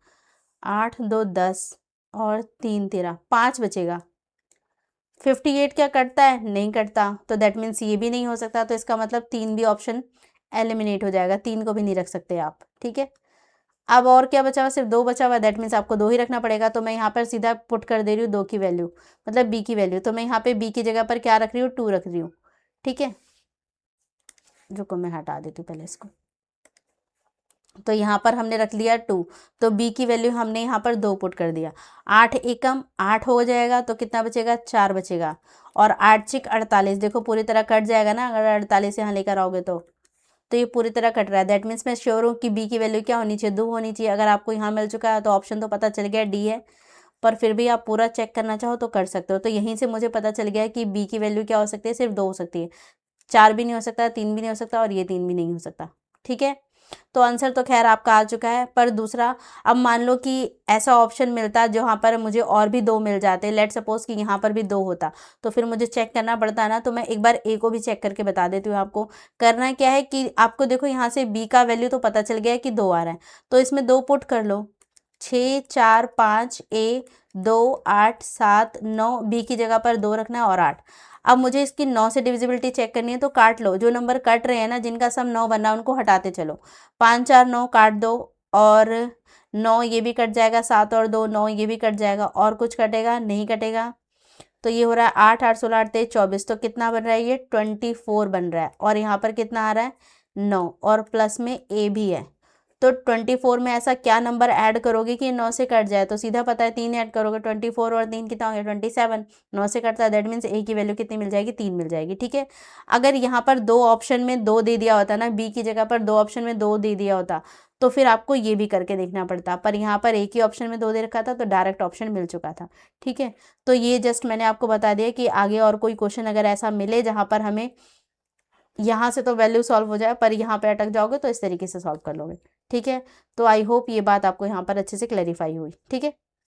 8 2 10 और 3 13 5 बचेगा, 58 क्या कटता है? नहीं कटता, तो दैट मीन्स ये भी नहीं हो सकता, तो इसका मतलब 3 भी ऑप्शन एलिमिनेट हो जाएगा, 3 को भी नहीं रख सकते आप, ठीक है। अब और क्या बचा हुआ? सिर्फ 2 बचा हुआ, दैट मीन्स आपको 2 ही रखना पड़ेगा, तो मैं यहाँ पर सीधा पुट कर दे रही हूँ 2 की वैल्यू, मतलब बी की वैल्यू, तो मैं यहाँ पे बी की जगह पर क्या रख रही हूँ? 2 रख रही हूँ, ठीक है। रुको मैं हटा देती हूँ पहले इसको। तो यहाँ पर हमने रख लिया 2, तो बी की वैल्यू हमने यहाँ पर 2 पुट कर दिया। 8 एकम 8 हो जाएगा, तो कितना बचेगा? 4 बचेगा। और 8 चिक 48, देखो पूरी तरह कट जाएगा ना अगर 48 यहाँ लेकर आओगे तो ये पूरी तरह कट रहा है, दैट मीन्स मैं श्योर हूँ कि बी की वैल्यू क्या होनी चाहिए? 2 होनी चाहिए। अगर आपको यहाँ मिल चुका है तो ऑप्शन तो पता चल गया डी है, पर फिर भी आप पूरा चेक करना चाहो तो कर सकते हो। तो यहीं से मुझे पता चल गया कि बी की वैल्यू क्या हो सकती है? सिर्फ 2 हो सकती है, 4 भी नहीं हो सकता, 3 भी नहीं हो सकता, और ये 3 भी नहीं हो सकता, ठीक है। तो आंसर तो खैर आपका आ चुका है, पर दूसरा, अब मान लो कि ऐसा ऑप्शन मिलता जहाँ पर मुझे और भी 2 मिल जाते, लेट सपोज कि यहाँ पर भी 2 होता, तो फिर मुझे चेक करना पड़ता है ना। तो मैं एक बार ए को भी चेक करके बता देती हूँ आपको। करना क्या है कि आपको देखो यहाँ से बी का वैल्यू तो पता चल गया है कि 2 आ रहा है, तो इसमें 2 पुट कर लो। 6 4 5 ए 2 8 7 9, बी की जगह पर 2 रखना है और 8। अब मुझे इसकी 9 से डिविजिबिलिटी चेक करनी है, तो काट लो, जो नंबर कट रहे हैं ना जिनका सम 9 बन रहा है उनको हटाते चलो। 5 4 9 काट दो, और 9 ये भी कट जाएगा, 7 और 2 9 ये भी कट जाएगा, और कुछ कटेगा? नहीं कटेगा। तो ये हो रहा है 8 8 16 8 23 24, तो कितना बन रहा है? ये 24 बन रहा है। और यहाँ पर कितना आ रहा है? 9, और प्लस में ए भी है। तो 24 में ऐसा क्या नंबर ऐड करोगे कि 9 से कट जाए? तो सीधा पता है 3 ऐड करोगे, 24 और 3 कितना हो गया? 27। 9 से कटता है, दैट मीन्स ए की वैल्यू कितनी मिल जाएगी? 3 मिल जाएगी, ठीक है। अगर यहाँ पर 2 ऑप्शन में 2 दे दिया होता ना, बी की जगह पर 2 ऑप्शन में 2 दे दिया होता, तो फिर आपको ये भी करके देखना पड़ता, पर यहाँ पर एक ही ऑप्शन में 2 दे रखा था, तो डायरेक्ट ऑप्शन मिल चुका था, ठीक है। तो ये जस्ट मैंने आपको बता दिया कि आगे और कोई क्वेश्चन अगर ऐसा मिले जहाँ पर हमें यहाँ से तो वैल्यू सॉल्व हो जाए, पर यहाँ पे अटक जाओगे तो इस तरीके से सॉल्व कर लोगे, ठीक है। तो आई होप ये बात आपको यहाँ पर अच्छे से क्लैरिफाई हुई, ठीक है।